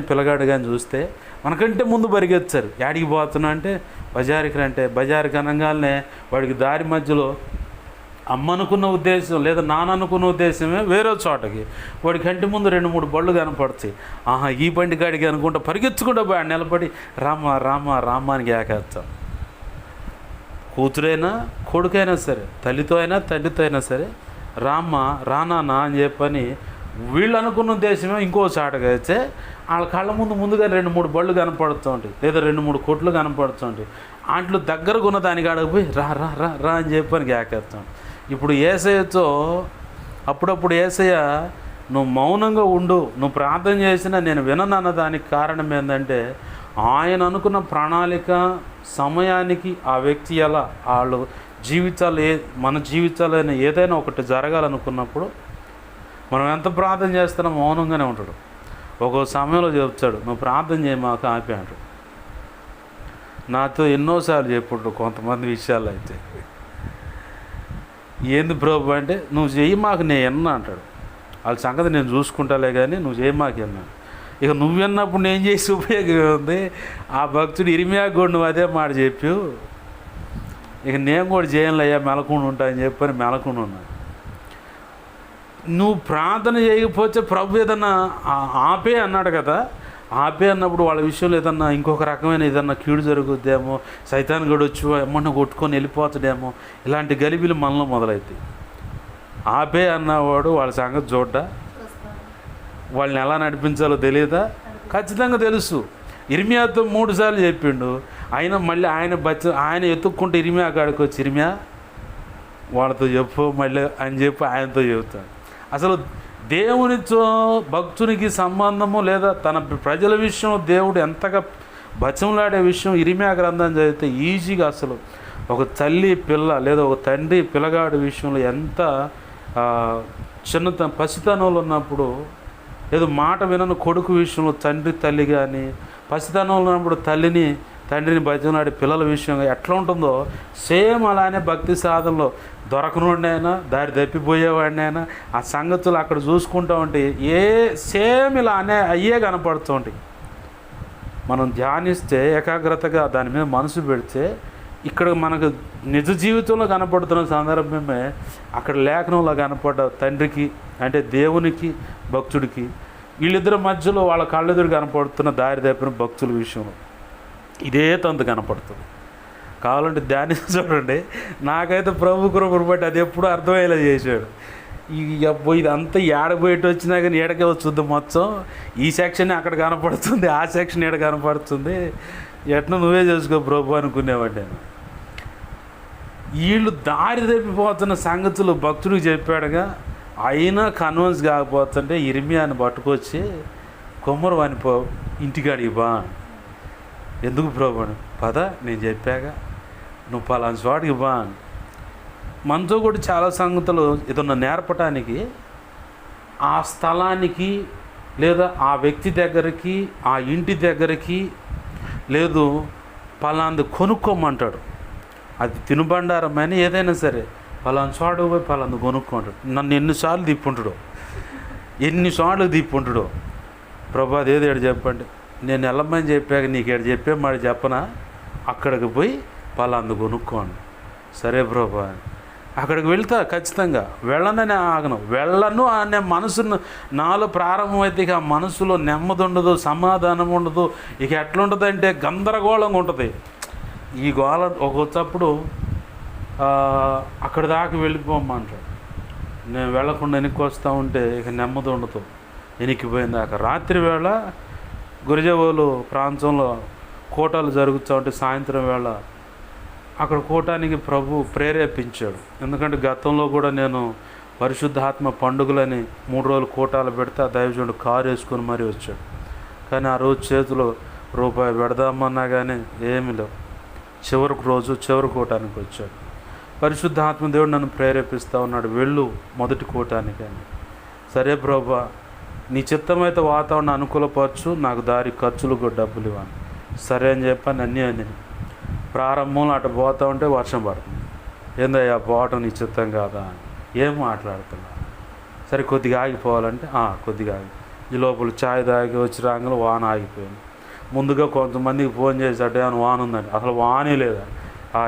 పిల్లగాడు కానీ చూస్తే మనకంటే ముందు పరిగెత్తారు. యాడికి పోతున్నా అంటే బజారుకి అనగానే వాడికి దారి మధ్యలో అమ్మనుకున్న ఉద్దేశం లేదా నాన్ననుకున్న ఉద్దేశమే వేరే చోటకి వాడి కంటి ముందు 2-3 బళ్ళు కనపడతాయి. ఈ బండి కాడికి అనుకుంటా పరిగెత్తుకుంటా పోయి నిలబడి రామ అని ఏకేస్తాం. కూతురైనా కొడుకైనా సరే, తల్లితో అయినా తండ్రితో అయినా సరే రానా అని చెప్పని వీళ్ళు అనుకున్న ఉద్దేశమే ఇంకో చాటగా అయితే వాళ్ళ కళ్ళ ముందుగా 2-3 బళ్ళు కనపడుతూ ఉంటాయి లేదా 2-3 కొట్లు కనపడుతూ ఉంటాయి. వాటిలో దగ్గరకు ఉన్న దానికి ఆడకపోయి రా అని చెప్పని ఏకేస్తాం. ఇప్పుడు యేసయ్యతో అప్పుడప్పుడు యేసయ్య నువ్వు మౌనంగా ఉండు, నువ్వు ప్రార్థన చేసినా నేను వినను అన్న దానికి కారణం ఏంటంటే ఆయన అనుకున్న ప్రణాళిక సమయానికి ఆ వ్యక్తి ఎలా వాళ్ళు మన జీవితాలైనా ఏదైనా ఒకటి జరగాలనుకున్నప్పుడు మనం ఎంత ప్రార్థన చేస్తున్నా మౌనంగానే ఉంటాడు. ఒక్కో సమయంలో చెప్తాడు నువ్వు ప్రార్థన చేయమాక ఆపి అంటాడు. నాతో ఎన్నోసార్లు చెప్పుడు కొంతమంది విషయాలు అయితే, ఏంది ప్రభు అంటే, నువ్వు చెయ్యి మాకు నేను ఎన్నా అంటాడు. వాళ్ళ సంగతి నేను చూసుకుంటాలే కానీ నువ్వు చేయి మాకు ఎన్నాను. ఇక నువ్వు విన్నప్పుడు నేను చేసి ఉపయోగం ఉంది. ఆ భక్తుడు ఇరిమియా కూడా నువ్వు అదే మాట చెప్పావు, ఇక నేను కూడా చేయాలయ్యా మెలకుండా ఉంటా అని చెప్పని మెలకుండా ఉన్నాను. నువ్వు ప్రార్థన చేయకపోతే ప్రభు ఏదన్నా ఆపే అన్నాడు కదా, ఆపే అన్నప్పుడు వాళ్ళ విషయంలో ఏదన్నా ఇంకొక రకమైన ఏదన్నా కీడు జరుగుద్దేమో, సైతాన్ గడు వచ్చి ఎమ్మన్నా కొట్టుకొని వెళ్ళిపోతాడేమో, ఇలాంటి గలిబిలు మనలో మొదలవుతాయి. ఆపే అన్నవాడు వాళ్ళ సంగతి చూడ్డా, వాళ్ళని ఎలా నడిపించాలో తెలియదా? ఖచ్చితంగా తెలుసు. ఇర్మియాతో 3 సార్లు చెప్పిండు. అయినా మళ్ళీ ఆయన ఎత్తుక్కుంటే ఇర్మియా కాడికి వచ్చి, ఇర్మియా వాళ్ళతో చెప్పు మళ్ళీ అని చెప్పి ఆయనతో చెబుతాడు. అసలు దేవునితో భక్తునికి సంబంధము లేదా తన ప్రజల విషయం దేవుడు ఎంతగా బచంలాడే విషయం ఇర్మియా గ్రంథం చదివితే ఈజీగా, అసలు ఒక తల్లి పిల్ల లేదా ఒక తండ్రి పిల్లగాడి విషయంలో ఎంత పసితనంలో ఉన్నప్పుడు, ఏదో మాట వినని కొడుకు విషయంలో తండ్రి తల్లి కానీ, పసితనంలో ఉన్నప్పుడు తండ్రిని బతిమలాడే పిల్లల విషయంగా ఎట్లా ఉంటుందో సేమ్ అలానే భక్తి సాధనలో దొరకనుండైనా దారి తప్పిపోయేవాడినైనా ఆ సంగతులు అక్కడ చూసుకుంటూ ఉంటే సేమ్ ఇలా అయ్యే కనపడుతూ ఉంటాయి. మనం ధ్యానిస్తే ఏకాగ్రతగా దాని మీద మనసు పెడితే ఇక్కడ మనకు నిజ జీవితంలో కనపడుతున్న సందర్భమే అక్కడ లేఖనంలో కనపడ్డ తండ్రికి అంటే దేవునికి భక్తుడికి వీళ్ళిద్దరి మధ్యలో వాళ్ళ కళ్ళెదురు కనపడుతున్న దారి తప్పిన భక్తుల విషయంలో ఇదే తంతు కనపడుతుంది. కావాలంటే ధ్యానించి చూడండి. నాకైతే ప్రభు కృపను బట్టి అది ఎప్పుడూ అర్థమయ్యేలా చేశాడు. ఇదంతా ఏడబోయేటి వచ్చినా కానీ ఏడకే వచ్చుద్ది మొత్తం. ఈ సెక్షన్ అక్కడ కనపడుతుంది, ఆ సెక్షన్ ఏడ కనపడుతుంది, ఎట్లా నువ్వే చేసుకో ప్రభు అనుకునేవాడు నేను. వీళ్ళు దారి తప్పిపోతున్న సంగతులు భక్తుడికి చెప్పాడుగా, అయినా కన్విన్స్ కాకపోతుంటే ఇర్మియాని పట్టుకొచ్చి కొమ్మరు వానిపో ఇంటికాడికి బా. ఎందుకు ప్రభు అని, పద నేను చెప్పాగా నువ్వు పలానా చోటికి బా అని. మనతో కూడా చాలా సంగతులు ఏదన్నా నేర్పటానికి ఆ స్థలానికి లేదా ఆ వ్యక్తి దగ్గరికి ఆ ఇంటి దగ్గరికి లేదు పలాంది కొనుక్కోమంటాడు. అది తినుబండారమని ఏదైనా సరే పలానా చోటు పోయి పలాంది కొనుక్కుంటాడు. నన్ను ఎన్నిసార్లు తిప్పుంటాడో ప్రభు అదేదో ఏడు చెప్పండి, నేను వెళ్ళమని చెప్పాక నీకు ఏడు చెప్పే మాట చెప్పనా, అక్కడికి పోయి పలాంది కొనుక్కోండి. సరే ప్రభు అని అక్కడికి వెళ్తా, ఖచ్చితంగా వెళ్ళననే ఆగను, వెళ్ళను అనే మనసును నాలో ప్రారంభమైతే ఇక ఆ మనసులో నెమ్మది ఉండదు, సమాధానం ఉండదు. ఇక ఎట్లుంటుంది అంటే గందరగోళంగా ఉంటుంది. ఈ గోళ ఒక్కొక్కప్పుడు అక్కడి దాకా వెళ్ళిపోమంటాడు. నేను వెళ్ళకుండా వెనక్కి వస్తూ ఉంటే ఇక నెమ్మది ఉండదు. వెనక్కిపోయింది దాకా రాత్రి వేళ గురిజవోలు ప్రాంతంలో కోటాలు జరుగుతూ ఉంటే సాయంత్రం వేళ అక్కడ కోటానికి ప్రభు ప్రేరేపించాడు. ఎందుకంటే గతంలో కూడా నేను పరిశుద్ధాత్మ పండుగలని 3 రోజులు కోటాలు పెడితే ఆ దైవజనుడు కారు వేసుకొని మరీ వచ్చాడు. కానీ ఆ రోజు చేతిలో రూపాయి పెడదామన్నా కానీ ఏమీ లేవు. చివరి కోటానికి వచ్చాడు. పరిశుద్ధాత్మ దేవుడు నన్ను ప్రేరేపిస్తూ ఉన్నాడు, వెళ్ళు మొదటి కోటానికి అని. సరే ప్రభా, నీ చిత్తమైతే వాతావరణం అనుకూలపరచు, నాకు దారి ఖర్చులు కూడా డబ్బులు ఇవ్వను. సరే అని చెప్పాను. అన్నీ ప్రారంభంలో అటు పోతూ ఉంటే వర్షం పడుతుంది. ఏందయ్యా పోవటం నీ చిత్తం కాదా అని ఏం మాట్లాడుతున్నా. సరే కొద్దిగా ఆగిపోవాలంటే కొద్దిగా ఆగి, ఈ లోపల ఛాయ్ తాగి వచ్చి రాగానే వాన ఆగిపోయింది. ముందుగా కొంతమందికి ఫోన్ చేశాడు, అని వాన ఉందండి, అసలు వానే లేదా.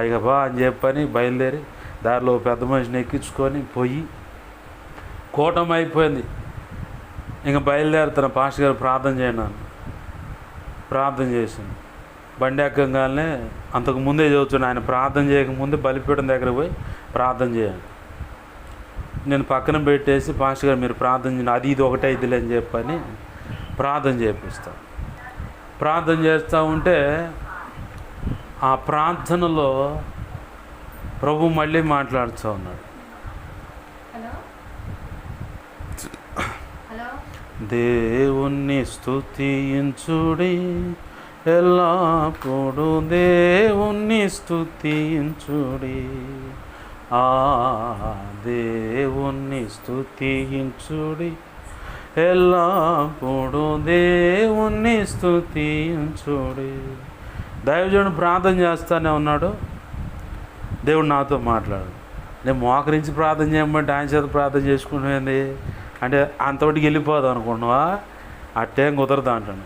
ఇక బా అని చెప్పని బయలుదేరి దారిలో పెద్ద మనిషిని ఎక్కించుకొని పోయి కూటమి అయిపోయింది. ఇంకా బయలుదేరుతున్న పాస్టర్ గారు ప్రార్థన చేయండి అని ప్రార్థన చేసింది. బండి ఎక్కగానే అంతకు ముందే చదువుతున్నా, ఆయన ప్రార్థన చేయకముందే బలిపీఠం దగ్గర పోయి ప్రార్థన చేయండి. నేను పక్కన పెట్టేసి పాస్టర్ గారు మీరు ప్రార్థన చేయండి, అది ఇది ఒకటే ఇదిలే అని చెప్పని ప్రార్థన చేపిస్తాను. ప్రార్థన చేస్తూ ఉంటే ఆ ప్రార్థనలో ప్రభు మళ్ళీ మాట్లాడుతూ ఉన్నాడు. దేవుణ్ణి స్తుతించుడి, ఎల్లప్పుడూ దేవుణ్ణి స్తుతించుడి, దేవుణ్ణి స్తుతించుడి, ఎల్లప్పుడూ దేవుణ్ణి స్తుతించుడి. దైవజనుడు ప్రార్థన చేస్తానే ఉన్నాడు, దేవుడు నాతో మాట్లాడు. నేను మోకరించి ప్రార్థన చేయమంటే ఆయన చేత ప్రార్థన చేసుకునేది అంటే అంతవరకు వెళ్ళిపోదాం అనుకున్నావా? అట్టేం కుదరదు అంటాను.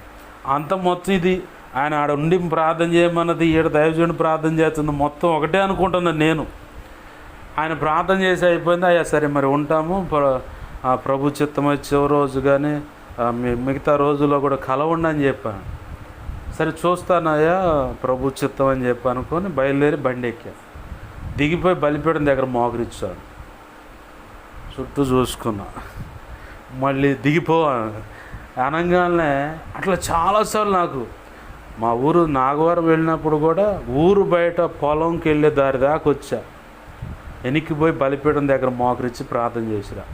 అంత మొత్తం ఇది ఆయన ఆడ ఉండి ప్రార్థన చేయమన్నది, ఈడ దైవజనుడు ప్రార్థన చేస్తుంది, మొత్తం ఒకటే అనుకుంటున్నాను నేను. ఆయన ప్రార్థన చేసి అయిపోయింది. అయ్యా సరే మరి ఉంటాము, ప్రభు చిత్తం వచ్చే రోజు కానీ మిగతా రోజుల్లో కూడా కలవండి అని చెప్పాను. సరే చూస్తానయ్యా ప్రభు చిత్తం అని చెప్పి అనుకొని బయలుదేరి బండి ఎక్కా. దిగిపోయి బలిపీఠం దగ్గర మోకరిచ్చాడు. చుట్టూ చూసుకున్నా, మళ్ళీ అనగానే అట్లా చాలాసార్లు నాకు మా ఊరు నాగవరం వెళ్ళినప్పుడు కూడా ఊరు బయట పొలంకి వెళ్ళే దారి దాకా వచ్చా. వెనక్కిపోయి బలిపీఠం దగ్గర మోకరించి ప్రార్థన చేసిరా.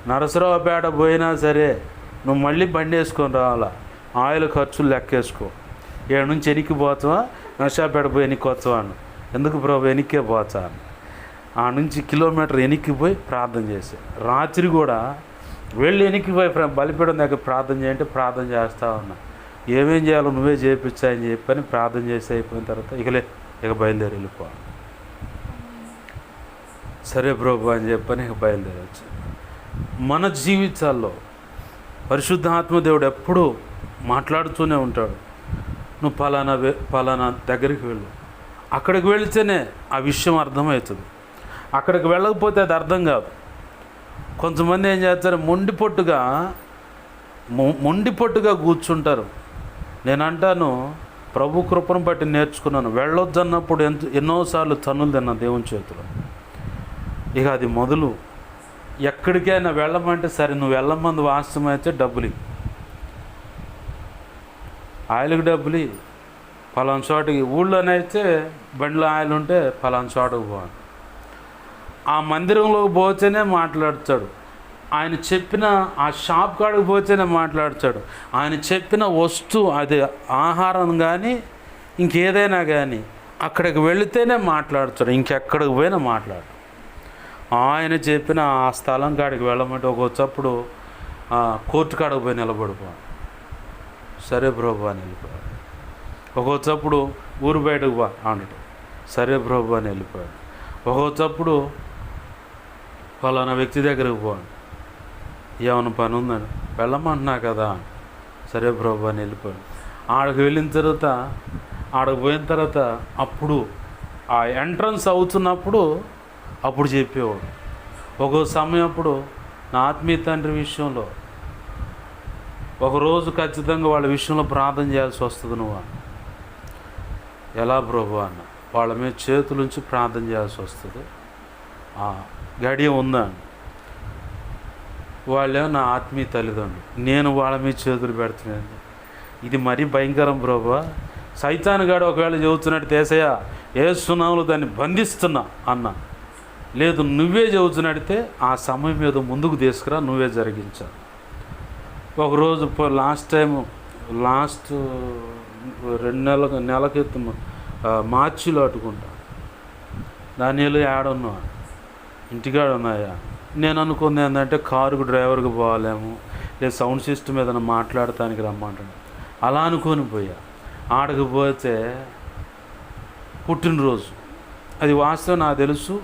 నరసరావుపేట పోయినా సరే నువ్వు మళ్ళీ బండి వేసుకొని రావాలా, ఆయిల్ ఖర్చులు లెక్కేసుకో. ఏడు నుంచి వెనక్కి పోతావా, నరసరావుపేట పోయి వెనక్కి వస్తావాను. ఎందుకు ప్రభు వెనక్కే పోతాను. ఆ నుంచి కిలోమీటర్ వెనక్కిపోయి ప్రార్థన చేశా. రాత్రి కూడా వెళ్ళి వెనక్కిపోయి బలిపీఠం దగ్గర ప్రార్థన చేయంటే ప్రార్థన చేస్తా ఉన్నా. ఏమేం చేయాలో నువ్వే చేయించాయని చెప్పని ప్రార్థన చేసి అయిపోయిన తర్వాత ఇక బయలుదేరి వెళ్ళిపోవాలి. సరే ప్రభు అని చెప్పని ఇక బయలుదేరవచ్చు. మన జీవితాల్లో పరిశుద్ధాత్మ దేవుడు ఎప్పుడూ మాట్లాడుతూనే ఉంటాడు. నువ్వు పలానా దగ్గరికి వెళ్ళు. అక్కడికి వెళితేనే ఆ విషయం అర్థమవుతుంది. అక్కడికి వెళ్ళకపోతే అది అర్థం కాదు. కొంతమంది ఏం చేస్తారు, మొండిపొట్టుగా కూర్చుంటారు. నేను అంటాను, ప్రభు కృపను బట్టి నేర్చుకున్నాను. వెళ్ళొద్దన్నప్పుడు ఎన్నోసార్లు తన్నులు తిన్నా దేవుని చేతిలో. ఇక అది మొదలు ఎక్కడికైనా వెళ్ళమంటే సరే నువ్వు వెళ్ళమంది వాస్తవమైతే డబ్బులు, ఆయిల్కి డబ్బులు, పలానా చోటకి, ఊళ్ళోనైతే బండిలో ఆయిల్ ఉంటే పలానా చోటకు పోవాలి. ఆ మందిరంలోకి పోతేనే మాట్లాడతాడు. ఆయన చెప్పిన ఆ షాప్ కాడికి పోతేనే మాట్లాడతాడు. ఆయన చెప్పిన వస్తువు, అది ఆహారం కానీ ఇంకేదైనా కానీ అక్కడికి వెళితేనే మాట్లాడతాడు. ఇంకెక్కడికి పోయినా మాట్లాడు. ఆయన చెప్పిన ఆ స్థలం కాడికి వెళ్ళమంటే ఒక్కొచ్చప్పుడు కోర్టు కాడికి పోయి నిలబడిపోయాడు. సరే ప్రభు అని వెళ్ళిపోయాడు. ఒక్కొచ్చప్పుడు ఊరు బయటకు పో అంటాడు. సరే ప్రభు అని వెళ్ళిపోయాడు. ఒక్కొచ్చప్పుడు ఫలానా వ్యక్తి దగ్గరికి పోండి, ఏమైనా పని ఉందని, వెళ్ళమంటున్నా కదా, సరే ప్రభు అని వెళ్ళిపోయాడు. ఆడికి వెళ్ళిన తర్వాత, ఆడికి పోయిన తర్వాత అప్పుడు ఆ ఎంట్రన్స్ అవుతున్నప్పుడు అప్పుడు చెప్పేవాడు. ఒక్కో సమయం అప్పుడు నా ఆత్మీయ తండ్రి విషయంలో ఒకరోజు ఖచ్చితంగా వాళ్ళ విషయంలో ప్రార్థన చేయాల్సి వస్తుంది. నువ్వు ఎలా ప్రభు అన్న, వాళ్ళ మీద చేతులుంచి ప్రార్థన చేయాల్సి వస్తుంది. గడియ ఉందా, వాళ్ళేమో నా ఆత్మీయ తల్లిదండ్రులు, నేను వాళ్ళ మీద చేతులు పెడుతున్నాను. ఇది మరీ భయంకరం ప్రభు. సైతాను గాడు ఒకవేళ చెబుతున్నట్టు తేసయ్యా ఏసునామములో దాన్ని బంధిస్తున్నా అన్న, లేదు నువ్వే చెబుతున్నట్టే ఆ సమయం మీద ముందుకు తీసుకురా, నువ్వే జరిగించాలి. ఒకరోజు లాస్ట్ 2 నెలల క్రితం మార్చిలో అట్టుకుంటా, దానిలో ఏడున్నా, ఇంటికాడ ఉన్నాయా. నేను అనుకుంది ఏంటంటే కారుకు డ్రైవర్కి పోవాలేమో, లేదా సౌండ్ సిస్టమ్ ఏదైనా మాట్లాడటానికి రమ్మంటాడు. అలా అనుకొని పోయా. ఆడకు పోతే పుట్టినరోజు, అది వాస్తవం నాకు తెలుసు.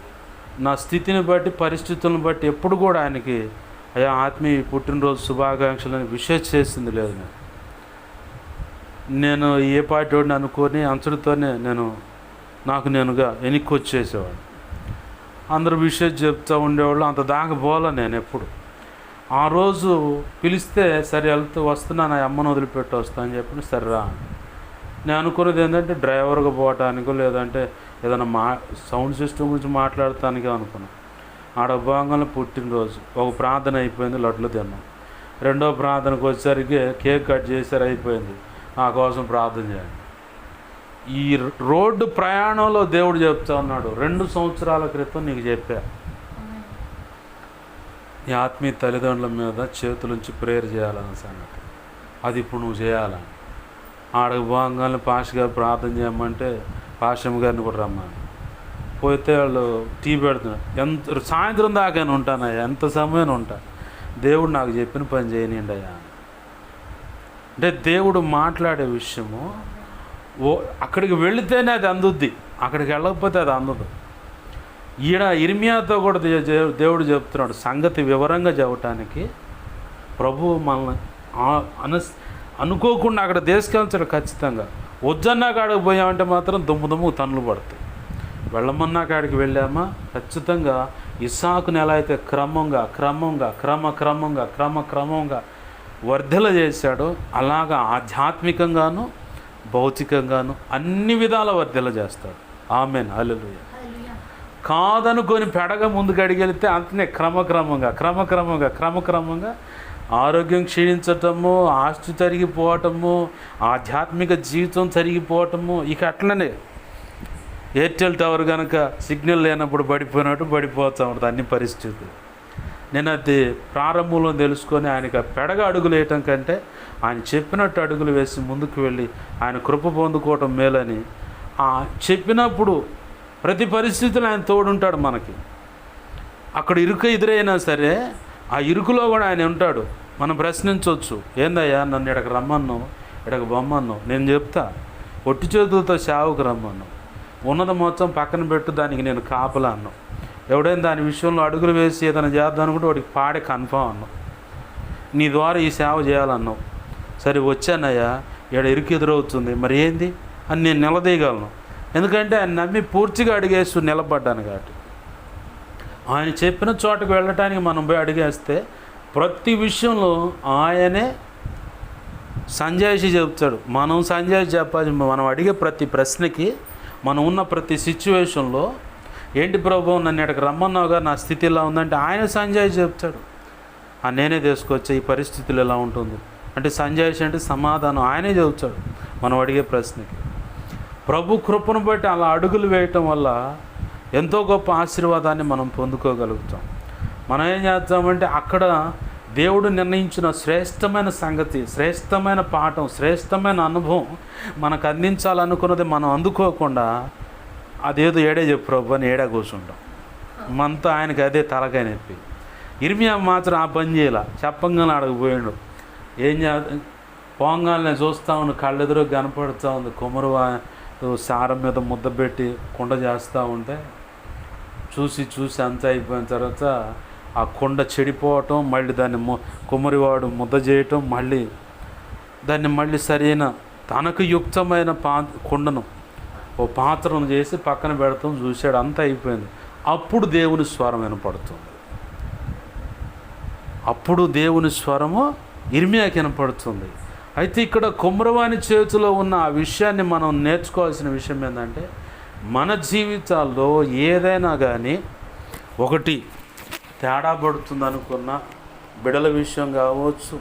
నా స్థితిని బట్టి, పరిస్థితులను బట్టి ఎప్పుడు కూడా ఆయనకి అయ్యా ఆత్మీయ పుట్టినరోజు శుభాకాంక్షలు అని విషయం చేసింది లేదు. నేను ఏ పార్టీ వాడిని అనుకొని అంచడితోనే నాకు నేనుగా వెనక్కి వచ్చేసేవాడు. అందరూ విషయం చెప్తూ ఉండేవాళ్ళు. అంత దాకా పోలే నేను ఎప్పుడు. ఆ రోజు పిలిస్తే సరే వస్తున్నా, నా అమ్మను వదిలిపెట్టి వస్తా అని చెప్పి సరే రా. నేను అనుకున్నది ఏంటంటే డ్రైవర్గా పోవటానికో లేదంటే ఏదైనా సౌండ్ సిస్టమ్ గురించి మాట్లాడటానికే అనుకున్నాను. ఆడ భాగంలో పుట్టినరోజు ఒక ప్రార్థన అయిపోయింది, లడ్లు తిన్నాం. రెండో ప్రార్థనకు వచ్చేసరికి కేక్ కట్ చేసారు, అయిపోయింది. నా కోసం ప్రార్థన చేయండి. ఈ రోడ్డు ప్రయాణంలో దేవుడు చెప్తా ఉన్నాడు, 2 సంవత్సరాల క్రితం నీకు చెప్పా, నీ ఆత్మీయ తల్లిదండ్రుల మీద చేతులుంచి ప్రేయర్ చేయాలన్న సంగతి. అది ఇప్పుడు నువ్వు చేయాలని. ఆడకు భాగంగానే పాష గారు ప్రార్థన చేయమంటే పాషమ్మ గారిని కూడా రమ్మని పోతే వాళ్ళు టీ పెడుతున్నారు. సాయంత్రం దాకా ఉంటానయ్యా, ఎంత సమయం ఉంటా, దేవుడు నాకు చెప్పిన పని చేయనిండి అయ్యా. అంటే దేవుడు మాట్లాడే విషయము అక్కడికి వెళితేనే అది అందుద్ది, అక్కడికి వెళ్ళకపోతే అది అందదు. ఈయన ఇర్మియాతో కూడా దేవుడు చెప్తున్నాడు సంగతి వివరంగా చెప్పటానికి. ప్రభువు మనల్ని అనుకోకుండా అక్కడ తీసుకెళ్తాడు ఖచ్చితంగా. వద్దన్నా కాడికి పోయామంటే మాత్రం దుమ్ము తన్నులు పడతాయి. వెళ్ళమన్నా కాడికి వెళ్ళామా ఖచ్చితంగా ఇస్సాకుని ఎలా అయితే క్రమంగా వర్ధల చేశాడో అలాగా ఆధ్యాత్మికంగాను భౌతికంగాను అన్ని విధాల వర్ధల చేస్తాడు. ఆమేన్, హల్లెలూయా. కాదనుకొని పెడగా ముందుకు అడిగెళ్తే అంతనే క్రమక్రమంగా ఆరోగ్యం క్షీణించటము, ఆస్తి తరిగిపోవటము, ఆధ్యాత్మిక జీవితం తరిగిపోవటము. ఇక అట్లనే ఎయిర్టెల్ టవర్ కనుక సిగ్నల్ లేనప్పుడు పడిపోయినట్టు పడిపోతూ ఉంటుంది అన్ని పరిస్థితులు. నేను అది ప్రారంభంలో తెలుసుకొని ఆయనకి పెడగా అడుగులు వేయటం కంటే ఆయన చెప్పినట్టు అడుగులు వేసి ముందుకు వెళ్ళి ఆయన కృప పొందుకోవటం మేలని. చెప్పినప్పుడు ప్రతి పరిస్థితుల్లో ఆయన తోడుంటాడు మనకి. అక్కడ ఇరుకు ఎదురైనా సరే ఆ ఇరుకులో కూడా ఆయన ఉంటాడు. మనం ప్రశ్నించవచ్చు, ఏందయ్యా నన్ను ఇక్కడికి రమ్మన్నావు, ఇక్కడికి బొమ్మన్నావు, నేను చెప్తా ఒట్టి చేతులతో సేవకు రమ్మన్నావు, ఉన్నది మొత్తం పక్కన పెట్టు, దానికి నేను కాపలా అన్నావు. ఎవడైనా దాని విషయంలో అడుగులు వేసి ఏదైనా చేద్దాం అనుకుంటే వాడికి పాడే కన్ఫామ్ అన్నావు. నీ ద్వారా ఈ సేవ చేయాలన్నావు. సరే వచ్చానయ్యా, ఇక్కడ ఇరుకు ఎదురవుతుంది, మరి ఏంది అని నేను నిలదీయగలను. ఎందుకంటే ఆయన నమ్మి పూర్తిగా అడిగేస్తూ నిలబడ్డాను కాబట్టి. ఆయన చెప్పిన చోటకు వెళ్ళటానికి మనం పోయి అడిగేస్తే ప్రతి విషయంలో ఆయనే సంజాయిషి చెప్తాడు. మనం సంజాయిషి చెప్పాలి. మనం అడిగే ప్రతి ప్రశ్నకి, మనం ఉన్న ప్రతి సిచ్యువేషన్లో ఏంటి ప్రభు నన్ను ఇక్కడికి రమ్మన్నావుగా, నా స్థితి ఇలా ఉందంటే ఆయన సంజాయిషి చెప్తాడు. నేనే తీసుకొచ్చే ఈ పరిస్థితులు ఎలా ఉంటుంది అంటే సంజాయిషి అంటే సమాధానం ఆయనే చెబుతాడు మనం అడిగే ప్రశ్నకి. ప్రభు కృపను బట్టి అలా అడుగులు వేయటం వల్ల ఎంతో గొప్ప ఆశీర్వాదాన్ని మనం పొందుకోగలుగుతాం. మనం ఏం చేస్తామంటే అక్కడ దేవుడు నిర్ణయించిన శ్రేష్టమైన సంగతి, శ్రేష్టమైన పాఠం, శ్రేష్టమైన అనుభవం మనకు అందించాలనుకున్నది మనం అందుకోకుండా అదేదో ఏడే చెప్పు ప్రభు అని ఏడా కూర్చుంటాం. మనతో ఆయనకి అదే తలకాయ నొప్పి. ఇర్మియా మాత్రం ఆ పని చేయాల, చెప్పంగానే అడగపోయాడు. ఏం పోంగానే చూస్తూ ఉండి కళ్ళెదురు కనపడుతూ ఉంది కుమ్మరు సారం మీద ముద్ద పెట్టి కుండ చేస్తూ ఉంటే చూసి అంతా అయిపోయిన తర్వాత ఆ కుండ చెడిపోవటం, మళ్ళీ దాన్ని కుమ్మరివాడు ముద్ద చేయటం, దాన్ని సరైన తనకు యుక్తమైన కుండను ఓ పాత్రను చేసి పక్కన పెడతాం. చూశాడు, అంతా అయిపోయింది. అప్పుడు దేవుని స్వరం వినపడుతుంది. అప్పుడు దేవుని స్వరము ఇర్మియాకి వినపడుతుంది. అయితే ఇక్కడ కుమ్మరవాని చేతిలో ఉన్న ఆ విషయాన్ని మనం నేర్చుకోవాల్సిన విషయం ఏంటంటే మన జీవితాల్లో ఏదైనా కానీ ఒకటి తేడా పడుతుంది అనుకున్న బిడల విషయం కావచ్చు,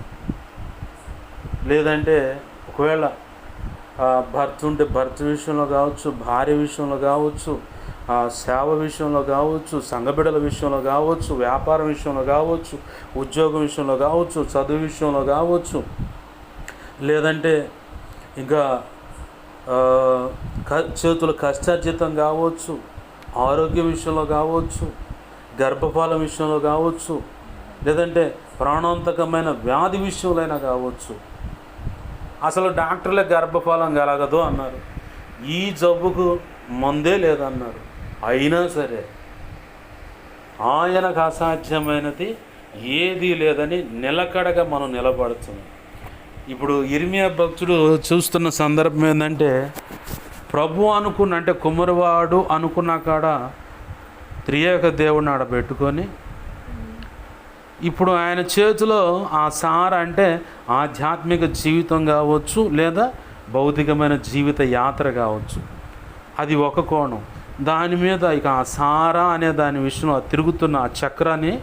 లేదంటే ఒకవేళ భర్త ఉంటే భర్త విషయంలో కావచ్చు, భార్య విషయంలో కావచ్చు, సేవ విషయంలో కావచ్చు, సంఘ బిడల విషయంలో కావచ్చు, వ్యాపారం విషయంలో కావచ్చు, ఉద్యోగం విషయంలో కావచ్చు, చదువు విషయంలో కావచ్చు, లేదంటే ఇంకా చేతుల కష్టార్జితం కావచ్చు, ఆరోగ్య విషయంలో కావచ్చు, గర్భఫలం విషయంలో కావచ్చు, లేదంటే ప్రాణాంతకమైన వ్యాధి విషయంలో అయినా కావచ్చు. అసలు డాక్టర్లే గర్భఫలం కలగదు అన్నారు, ఈ జబ్బుకు మందే లేదన్నారు. అయినా సరే ఆయనకు అసాధ్యమైనది ఏదీ లేదని నిలకడగా మనం నిలబడుతున్నాం. ఇప్పుడు ఇర్మియా భక్తుడు చూస్తున్న సందర్భం ఏంటంటే ప్రభు అంటే కుమ్మరివాడు అనుకున్న కాడ త్రియేక దేవుడిని ఆడ పెట్టుకొని ఇప్పుడు ఆయన చేతిలో ఆ సార అంటే ఆధ్యాత్మిక జీవితం కావచ్చు, లేదా భౌతికమైన జీవిత యాత్ర కావచ్చు. అది ఒక కోణం. దాని మీద ఇక ఆ సారా అనే దాని విషయంలో తిరుగుతున్న ఆ చక్రాన్ని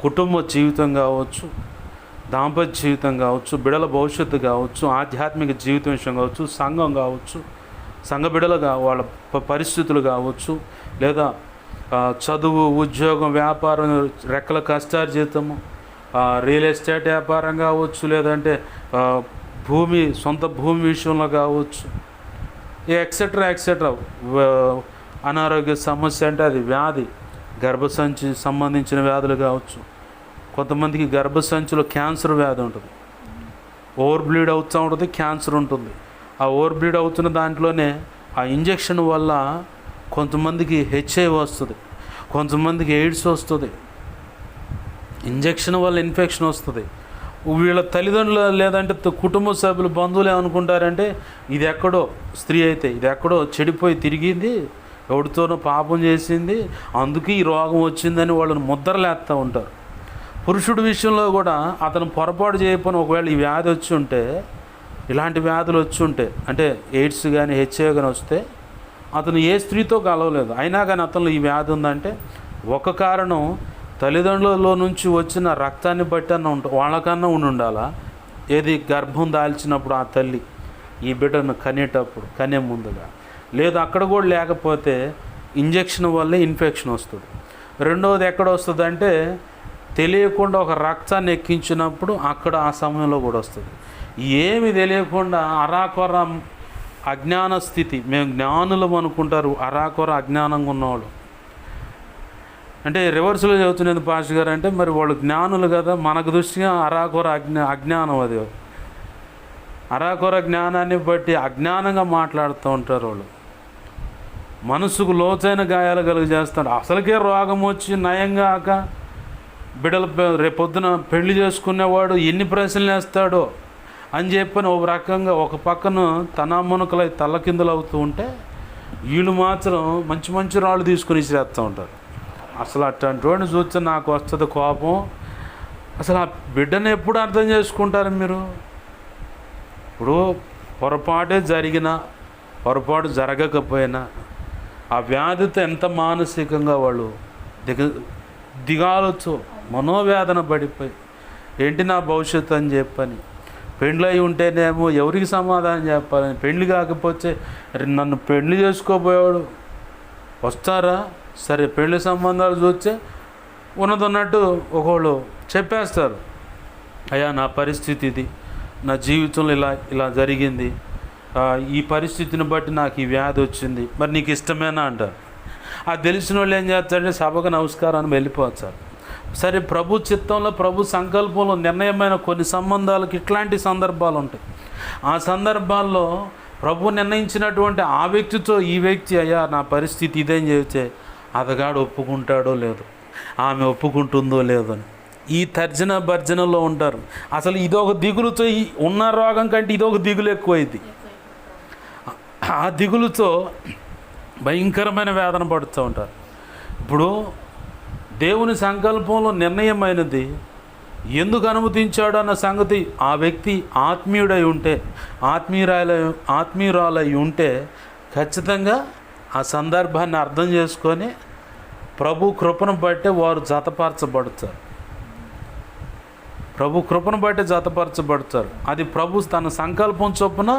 కుటుంబ జీవితం కావచ్చు, దాంపత్య జీవితం కావచ్చు, బిడల భవిష్యత్తు కావచ్చు, ఆధ్యాత్మిక జీవితం విషయం కావచ్చు, సంఘం కావచ్చు, సంఘ బిడలు వాళ్ళ పరిస్థితులు కావచ్చు, లేదా చదువు, ఉద్యోగం, వ్యాపారం, రెక్కల కష్టార్జితము, రియల్ ఎస్టేట్ వ్యాపారం కావచ్చు, లేదంటే సొంత భూమి విషయంలో కావచ్చు, ఎక్సెట్రా అనారోగ్య సమస్య అంటే అది వ్యాధి, గర్భసంచి సంబంధించిన వ్యాధులు కావచ్చు. కొంతమందికి గర్భసంచిలో క్యాన్సర్ వ్యాధి ఉంటుంది, ఓవర్ బ్లీడ్ అవుతూ ఉంటుంది, క్యాన్సర్ ఉంటుంది. ఆ ఓవర్ బ్లీడ్ అవుతున్న దాంట్లోనే ఆ ఇంజెక్షన్ వల్ల కొంతమందికి హెచ్ఐవి వస్తుంది, కొంతమందికి ఎయిడ్స్ వస్తుంది, ఇంజెక్షన్ వల్ల ఇన్ఫెక్షన్ వస్తుంది. వీళ్ళ తల్లిదండ్రులు లేదంటే కుటుంబ సభ్యులు బంధువులు ఏమనుకుంటారంటే ఇది ఎక్కడో స్త్రీ అయితే ఇది ఎక్కడో చెడిపోయి తిరిగింది, ఎవరితోనో పాపం చేసింది, అందుకే ఈ రోగం వచ్చిందని వాళ్ళని ముద్రలేస్తూ ఉంటారు. పురుషుడి విషయంలో కూడా అతను పొరపాటు చేయకపోయినా ఒకవేళ ఈ వ్యాధి వచ్చి ఉంటే, ఇలాంటి వ్యాధులు వచ్చి ఉంటే, అంటే ఎయిడ్స్ కానీ హెచ్ఐవి కానీ వస్తే అతను ఏ స్త్రీతో కలవలేదు, అయినా కానీ అతను ఈ వ్యాధి ఉందంటే ఒక కారణం తల్లిదండ్రులలో నుంచి వచ్చిన రక్తాన్ని బట్టి అన్న వాళ్ళకన్నా ఉండాలా. ఏది గర్భం దాల్చినప్పుడు ఆ తల్లి ఈ బిడ్డను కనేటప్పుడు కనే ముందుగా, లేదు అక్కడ కూడా లేకపోతే ఇంజెక్షన్ వల్లే ఇన్ఫెక్షన్ వస్తుంది. రెండవది ఎక్కడ వస్తుంది అంటే తెలియకుండా ఒక రక్తాన్ని ఎక్కించినప్పుడు అక్కడ ఆ సమయంలో కూడా వస్తుంది. ఏమి తెలియకుండా అరాకొర అజ్ఞాన స్థితి, మేము జ్ఞానులం అనుకుంటారు, అరాకొర అజ్ఞానంగా ఉన్నవాళ్ళు. అంటే రివర్స్లో చెబుతున్నది పాస్టర్ గారు అంటే మరి వాళ్ళు జ్ఞానులు కదా, మనకు దృష్టిగా అరాకొర అజ్ఞానం. అది అరాకొర జ్ఞానాన్ని బట్టి అజ్ఞానంగా మాట్లాడుతూ ఉంటారు వాళ్ళు. మనసుకు లోతైన గాయాలు కలుగు చేస్తాడు. అసలుకే రోగం వచ్చి నయంగాక బిడ్డలు రేపొద్దున పెళ్లి చేసుకునేవాడు ఎన్ని ప్రశ్నలు వేస్తాడో అని చెప్పని ఒక రకంగా ఒక పక్కన తన మునకలై తల్లకిందులు అవుతూ ఉంటే వీళ్ళు మాత్రం మంచి మంచి రాళ్ళు తీసుకుని ఇసిరేస్తూ ఉంటారు. అసలు అట్లాంటి వాడిని చూస్తే నాకు వస్తుంది కోపం. అసలు ఆ బిడ్డను ఎప్పుడు అర్థం చేసుకుంటారు మీరు? ఇప్పుడు పొరపాటే జరిగినా పొరపాటు జరగకపోయినా ఆ వ్యాధితో ఎంత మానసికంగా వాళ్ళు దిగాలతో మనోవేదన పడిపోయి ఏంటి నా భవిష్యత్తు అని చెప్పని, పెళ్ళి అయి ఉంటేనేమో ఎవరికి సమాధానం చెప్పాలని, పెళ్ళి కాకపోతే నన్ను పెళ్లి చేసుకోబోయేవాడు వస్తారా, సరే పెళ్లి సంబంధాలు చూస్తే ఉన్నదన్నట్టు ఒకళ్ళు చెప్పేస్తారు, అయ్యా నా పరిస్థితి ఇది, నా జీవితంలో ఇలా జరిగింది, ఈ పరిస్థితిని బట్టి నాకు ఈ వ్యాధి వచ్చింది, మరి నీకు ఇష్టమేనా అంటారు. అది తెలిసిన వాళ్ళు ఏం చేస్తారంటే సభకు నమస్కారాన్ని వెళ్ళిపోతారు. సరే ప్రభు చిత్తంలో ప్రభు సంకల్పంలో నిర్ణయమైన కొన్ని సంబంధాలకు ఇట్లాంటి సందర్భాలు ఉంటాయి. ఆ సందర్భాల్లో ప్రభు నిర్ణయించినటువంటి ఆ వ్యక్తితో ఈ వ్యక్తి అయ్యా నా పరిస్థితి ఇదేం చెబితే అతగాడు ఒప్పుకుంటాడో లేదో, ఆమె ఒప్పుకుంటుందో లేదో అని ఈ తర్జన భర్జనలో ఉంటారు. అసలు ఇదొక దిగులుతో ఉన్న రోగం కంటే ఇదొక దిగులు ఎక్కువైంది. ఆ దిగులుతో భయంకరమైన వేదన పడుతూ ఉంటారు. ఇప్పుడు దేవుని సంకల్పంలో నిర్ణయమైనది ఎందుకు అనుమతించాడు అన్న సంగతి ఆ వ్యక్తి ఆత్మీయుడై ఉంటే, ఆత్మీయురాలై ఉంటే ఖచ్చితంగా ఆ సందర్భాన్ని అర్థం చేసుకొని ప్రభు కృపను బట్టే వారు జతపరచబడతారు. ప్రభు కృపను బట్టే జతపరచబడతారు. అది ప్రభు తన సంకల్పం చొప్పున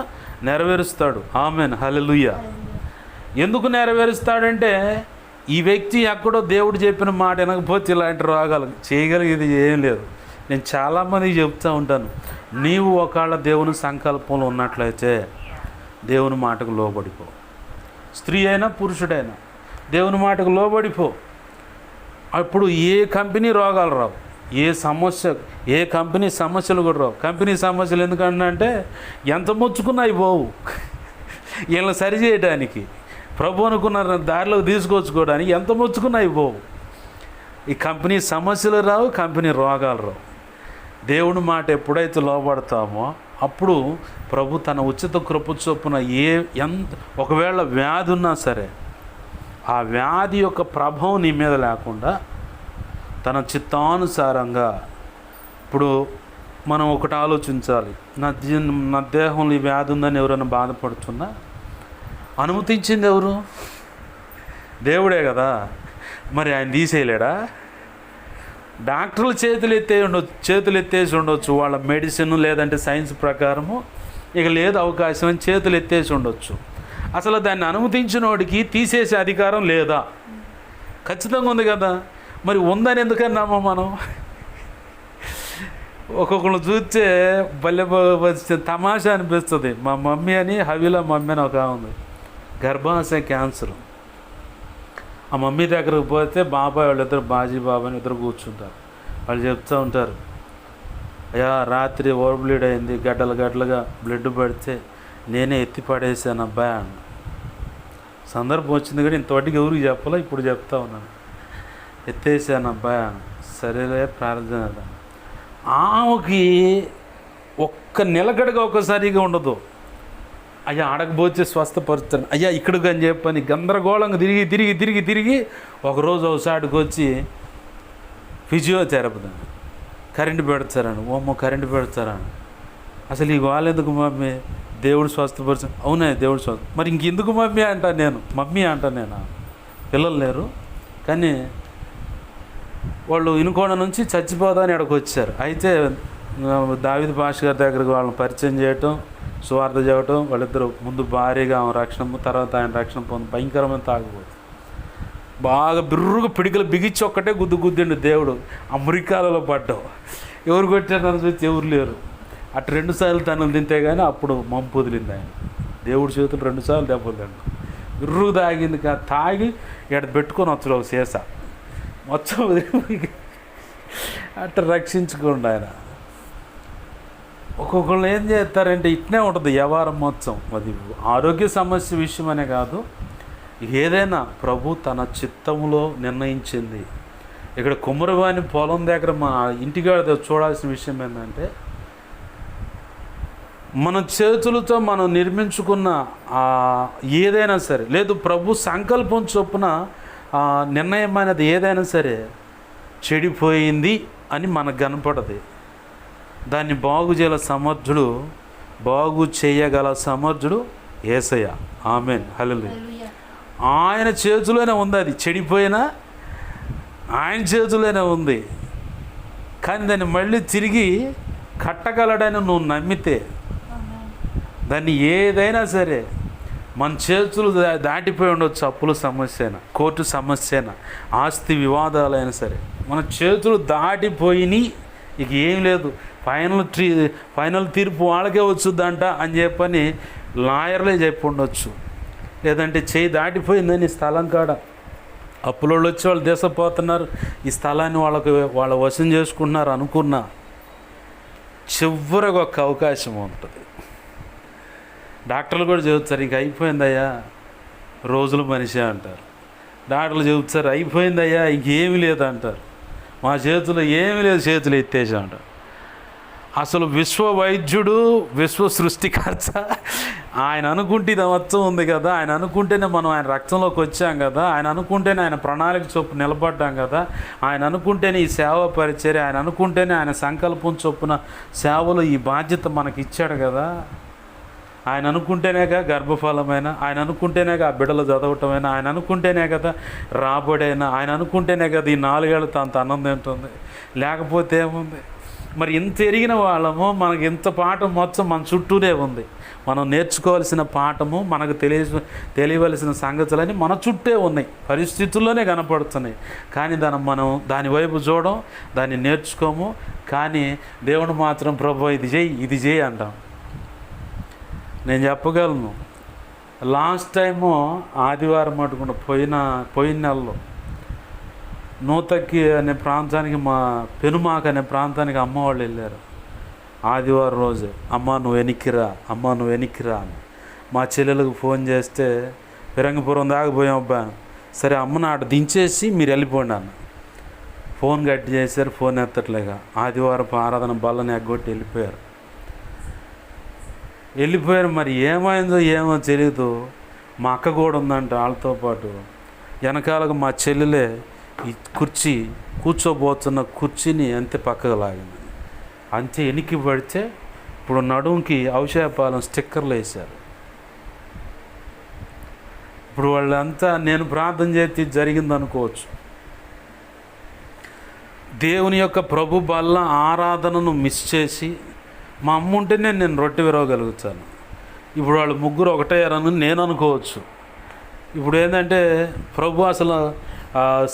నెరవేరుస్తాడు. ఆమెన్, హల్లెలూయా. ఎందుకు నెరవేరుస్తాడంటే ఈ వ్యక్తి ఎక్కడో దేవుడు చెప్పిన మాట వినకపోతే ఇలాంటి రోగాలు చేయగలిగేది ఏం లేదు. నేను చాలామందికి చెప్తూ ఉంటాను, నీవు ఒకవేళ దేవుని సంకల్పంలో ఉన్నట్లయితే దేవుని మాటకు లోబడిపో. స్త్రీ అయినా పురుషుడైనా దేవుని మాటకు లోబడిపో. అప్పుడు ఏ కంపెనీ రోగాలు రావు, ఏ కంపెనీ సమస్యలు కూడా రావు. కంపెనీ సమస్యలు ఎందుకంటే ఎంత ముచ్చుకున్నాయి పోవు, వీళ్ళని సరిచేయడానికి ప్రభు అనుకున్న దారిలోకి తీసుకొచ్చుకోవడానికి ఎంత ముచ్చుకున్నాయి పోవు. ఈ కంపెనీ సమస్యలు రావు, కంపెనీ రోగాలు రావు. దేవుని మాట ఎప్పుడైతే లోబడతామో అప్పుడు ప్రభు తన ఉచిత కృప చొప్పున ఒకవేళ వ్యాధి ఉన్నా సరే ఆ వ్యాధి యొక్క ప్రభావం నీ మీద లేకుండా తన చిత్తానుసారంగా, ఇప్పుడు మనం ఒకటి ఆలోచించాలి, నా దేహంలో ఈ వ్యాధి ఉందని ఎవరైనా బాధపడుతున్నా అనుమతించింది ఎవరు? దేవుడే కదా. మరి ఆయన తీసేయలేడా? డాక్టర్లు చేతులు ఎత్తేసి ఉండొచ్చు, వాళ్ళ మెడిసిన్ లేదంటే సైన్స్ ప్రకారము ఇక లేదు అవకాశం అని చేతులు ఎత్తేసి ఉండొచ్చు. అసలు దాన్ని అనుమతించిన వాడికి తీసేసే అధికారం లేదా? ఖచ్చితంగా ఉంది కదా. మరి ఉందని ఎందుకన్నామో మనం? ఒక్కొక్కరు చూస్తే భలే తమాషా అనిపిస్తుంది. మా మమ్మీ అని హవీలా మమ్మీ అని ఒక ఉంది, గర్భాశయ క్యాన్సర్. ఆ మమ్మీ దగ్గరకు పోతే బాబాయ్ వాళ్ళిద్దరు, బాజీ బాబాయ్ అని ఇద్దరు కూర్చుంటారు. వాళ్ళు చెప్తూ ఉంటారు, అయ్యా రాత్రి ఓవర్ బ్లీడ్ అయింది, గడ్డలుగా బ్లడ్ పడితే నేనే ఎత్తి పడేసాను అబ్బాయి అన్న. సందర్భం వచ్చింది కానీ ఇంతవరకు ఎవరికి చెప్పాలో ఇప్పుడు చెప్తా ఉన్నాను. ఎత్తేసాను అబ్బాయి అన్న. సరేలే ప్రార్థన. ఆమెకి ఒక్క నిలకడగా ఒక్కసారిగా ఉండదు. అయ్యా ఆడకపోతే స్వస్థపరుస్తాను, అయ్యా ఇక్కడికి అని చెప్పని గందరగోళంగా తిరిగి తిరిగి తిరిగి తిరిగి ఒకరోజు ఒకసారికి వచ్చి ఫిజియోథెరపీ కరెంటు పెడతారని. ఓమ్మో కరెంటు పెడతారని. అసలు ఈ వాళ్ళెందుకు మమ్మీ, దేవుడు స్వస్థపరచు. అవునే దేవుడు స్వస్థ, మరి ఇంకెందుకు మమ్మీ అంటాను నేను, మమ్మీ అంటాను నేను. పిల్లలు లేరు కానీ వాళ్ళు ఇనుకోణ నుంచి చచ్చిపోదాని ఇక్కడికి వచ్చారు. అయితే దావీదు పాష గారి దగ్గరకు వాళ్ళని పరిచయం చేయటం, సువార్త చేయటం. వాళ్ళిద్దరూ ముందు భారీగా ఆమె రక్షణ, తర్వాత ఆయన రక్షణ పొంది భయంకరమైన తాగుబోతు. బాగా బిర్రుగా పిడికలు బిగించి ఒక్కటే గుద్దిండు దేవుడు. అమెరికాలలో పడ్డావు. ఎవరు కొట్టారని చూసి ఎవరు లేరు. అటు 2 సార్లు తనలు తింటే కానీ అప్పుడు మంపు వదిలింది ఆయన. దేవుడి చేతులు 2 సార్లు దెబ్బలు తిండు. బిర్రుగా తాగింది కాదు, తాగి ఇక్కడ పెట్టుకొని వచ్చాడు ఒక సీసా మొత్తం వదిలి అట్లా రక్షించుకోండి ఆయన. ఒక్కొక్కళ్ళు ఏం చేస్తారంటే ఇట్నే ఉంటుంది వ్యవహారం మొత్తం. అది ఆరోగ్య సమస్య విషయమనే కాదు, ఏదైనా ప్రభు తన చిత్తంలో నిర్ణయించింది. ఇక్కడ కుమ్మరివాని పొలం దగ్గర మన ఇంటికాడ చూడాల్సిన విషయం ఏంటంటే, మన చేతులతో మనం నిర్మించుకున్న ఏదైనా సరే, లేదు ప్రభు సంకల్పం చొప్పున నిర్ణయమైనది ఏదైనా సరే చెడిపోయింది అని మనకు కనపడదు. దాన్ని బాగు చేయగల సమర్థుడు యేసయ్య. ఆమేన్, హల్లెలూయా. ఆయన చేతిలోనే ఉంది. అది చెడిపోయినా ఆయన చేతిలోనే ఉంది. కానీ దాన్ని మళ్ళీ తిరిగి కట్టగలడని నువ్వు నమ్మితే, దాన్ని ఏదైనా సరే మన చేతులు దాటిపోయి ఉండొచ్చు. అప్పుల సమస్య అయినా, కోర్టు సమస్య అయినా, ఆస్తి వివాదాలైనా సరే మన చేతులు దాటిపోయినాయి, ఇక ఏం లేదు, ఫైనల్ తీర్పు వాళ్ళకే వచ్చుద్దంట అని చెప్పని లాయర్లే చెప్పి ఉండొచ్చు. లేదంటే చేయి దాటిపోయిందని స్థలం కాడ అప్పులోళ్ళు వచ్చి వాళ్ళు దేశపోతున్నారు, ఈ స్థలాన్ని వాళ్ళ వశం చేసుకుంటున్నారు అనుకున్నా, చివరికి ఒక అవకాశం ఉంటుంది. డాక్టర్లు కూడా చెబుతారు ఇంక అయిపోయిందయ్యా, రోజులు మనిషి అంటారు. డాక్టర్లు చెబుతారు అయిపోయిందయ్యా ఇంకేమీ లేదు అంటారు. మా చేతులు ఏమీ లేదు, చేతులు ఎత్తేసి అంటారు. అసలు విశ్వ వైద్యుడు, విశ్వ సృష్టికర్త ఆయన అనుకుంటే ఇది మొత్తం ఉంది కదా. ఆయన అనుకుంటేనే మనం ఆయన రక్తంలోకి వచ్చాం కదా. ఆయన అనుకుంటేనే ఆయన ప్రణాళిక చొప్పున నిలబడ్డాం కదా. ఆయన అనుకుంటేనే ఈ సేవ పరిచర్య, ఆయన అనుకుంటేనే ఆయన సంకల్పం చొప్పున సేవలో ఈ బాధ్యత మనకి ఇచ్చాడు కదా. ఆయన అనుకుంటేనేగా గర్భఫలమైన, ఆయన అనుకుంటేనే ఆ బిడ్డలు చదవటమైనా, ఆయన అనుకుంటేనే కదా రాబడైనా, ఆయన అనుకుంటేనే కదా ఈ 4 ఏళ్ళతో అంత ఆనందం ఉంటుంది. లేకపోతే ఏముంది? మరి ఇంత ఎరిగిన వాళ్ళము, మనకి ఇంత పాఠం మొత్తం మన చుట్టూనే ఉంది. మనం నేర్చుకోవాల్సిన పాఠము, మనకు తెలియవలసిన సంగతులని మన చుట్టే ఉన్నాయి, పరిస్థితుల్లోనే కనపడుతున్నాయి. కానీ మనం దాని వైపు చూడం, దాన్ని నేర్చుకోము. కానీ దేవుడు మాత్రం ప్రభు ఇది చేయి అంటాం. నేను చెప్పగలను, లాస్ట్ టైము ఆదివారం మటుకుండా పోయిన నెలలో నూతక్కి అనే ప్రాంతానికి, మా పెనుమాక అనే ప్రాంతానికి అమ్మ వాళ్ళు వెళ్ళారు. ఆదివారం రోజు అమ్మ నువ్వు వెనక్కిరా అని మా చెల్లెలకు ఫోన్ చేస్తే, ఫిరంగిపురం దాకా పోయాం అబ్బా, సరే అమ్మను ఆట దించేసి మీరు వెళ్ళిపోండి అన్న. ఫోన్ కట్ చేశారు, ఫోన్ ఎత్తట్లేక ఆదివారం ఆరాధన బల్లని ఎగ్గొట్టి వెళ్ళిపోయారు. మరి ఏమైందో ఏమో తెలియదు. మా అక్క కూడా ఉందంట వాళ్ళతో పాటు. వెనకాలకు మా చెల్లెలే ఈ కూర్చోబోతున్న కుర్చీని అంతే పక్కకు లాగింది. అంతే వెనక్కి పడితే ఇప్పుడు నడుంకి ఔషధపాలెం స్టిక్కర్లు వేశారు. ఇప్పుడు వాళ్ళంతా నేను ప్రార్థన చేసి జరిగింది అనుకోవచ్చు. దేవుని యొక్క ప్రభు బల్ల ఆరాధనను మిస్ చేసి, మా అమ్మ ఉంటేనే నేను రొట్టె విరవగలుగుతాను. ఇప్పుడు వాళ్ళు ముగ్గురు ఒకటేయారని నేను అనుకోవచ్చు. ఇప్పుడు ఏంటంటే ప్రభు అసలు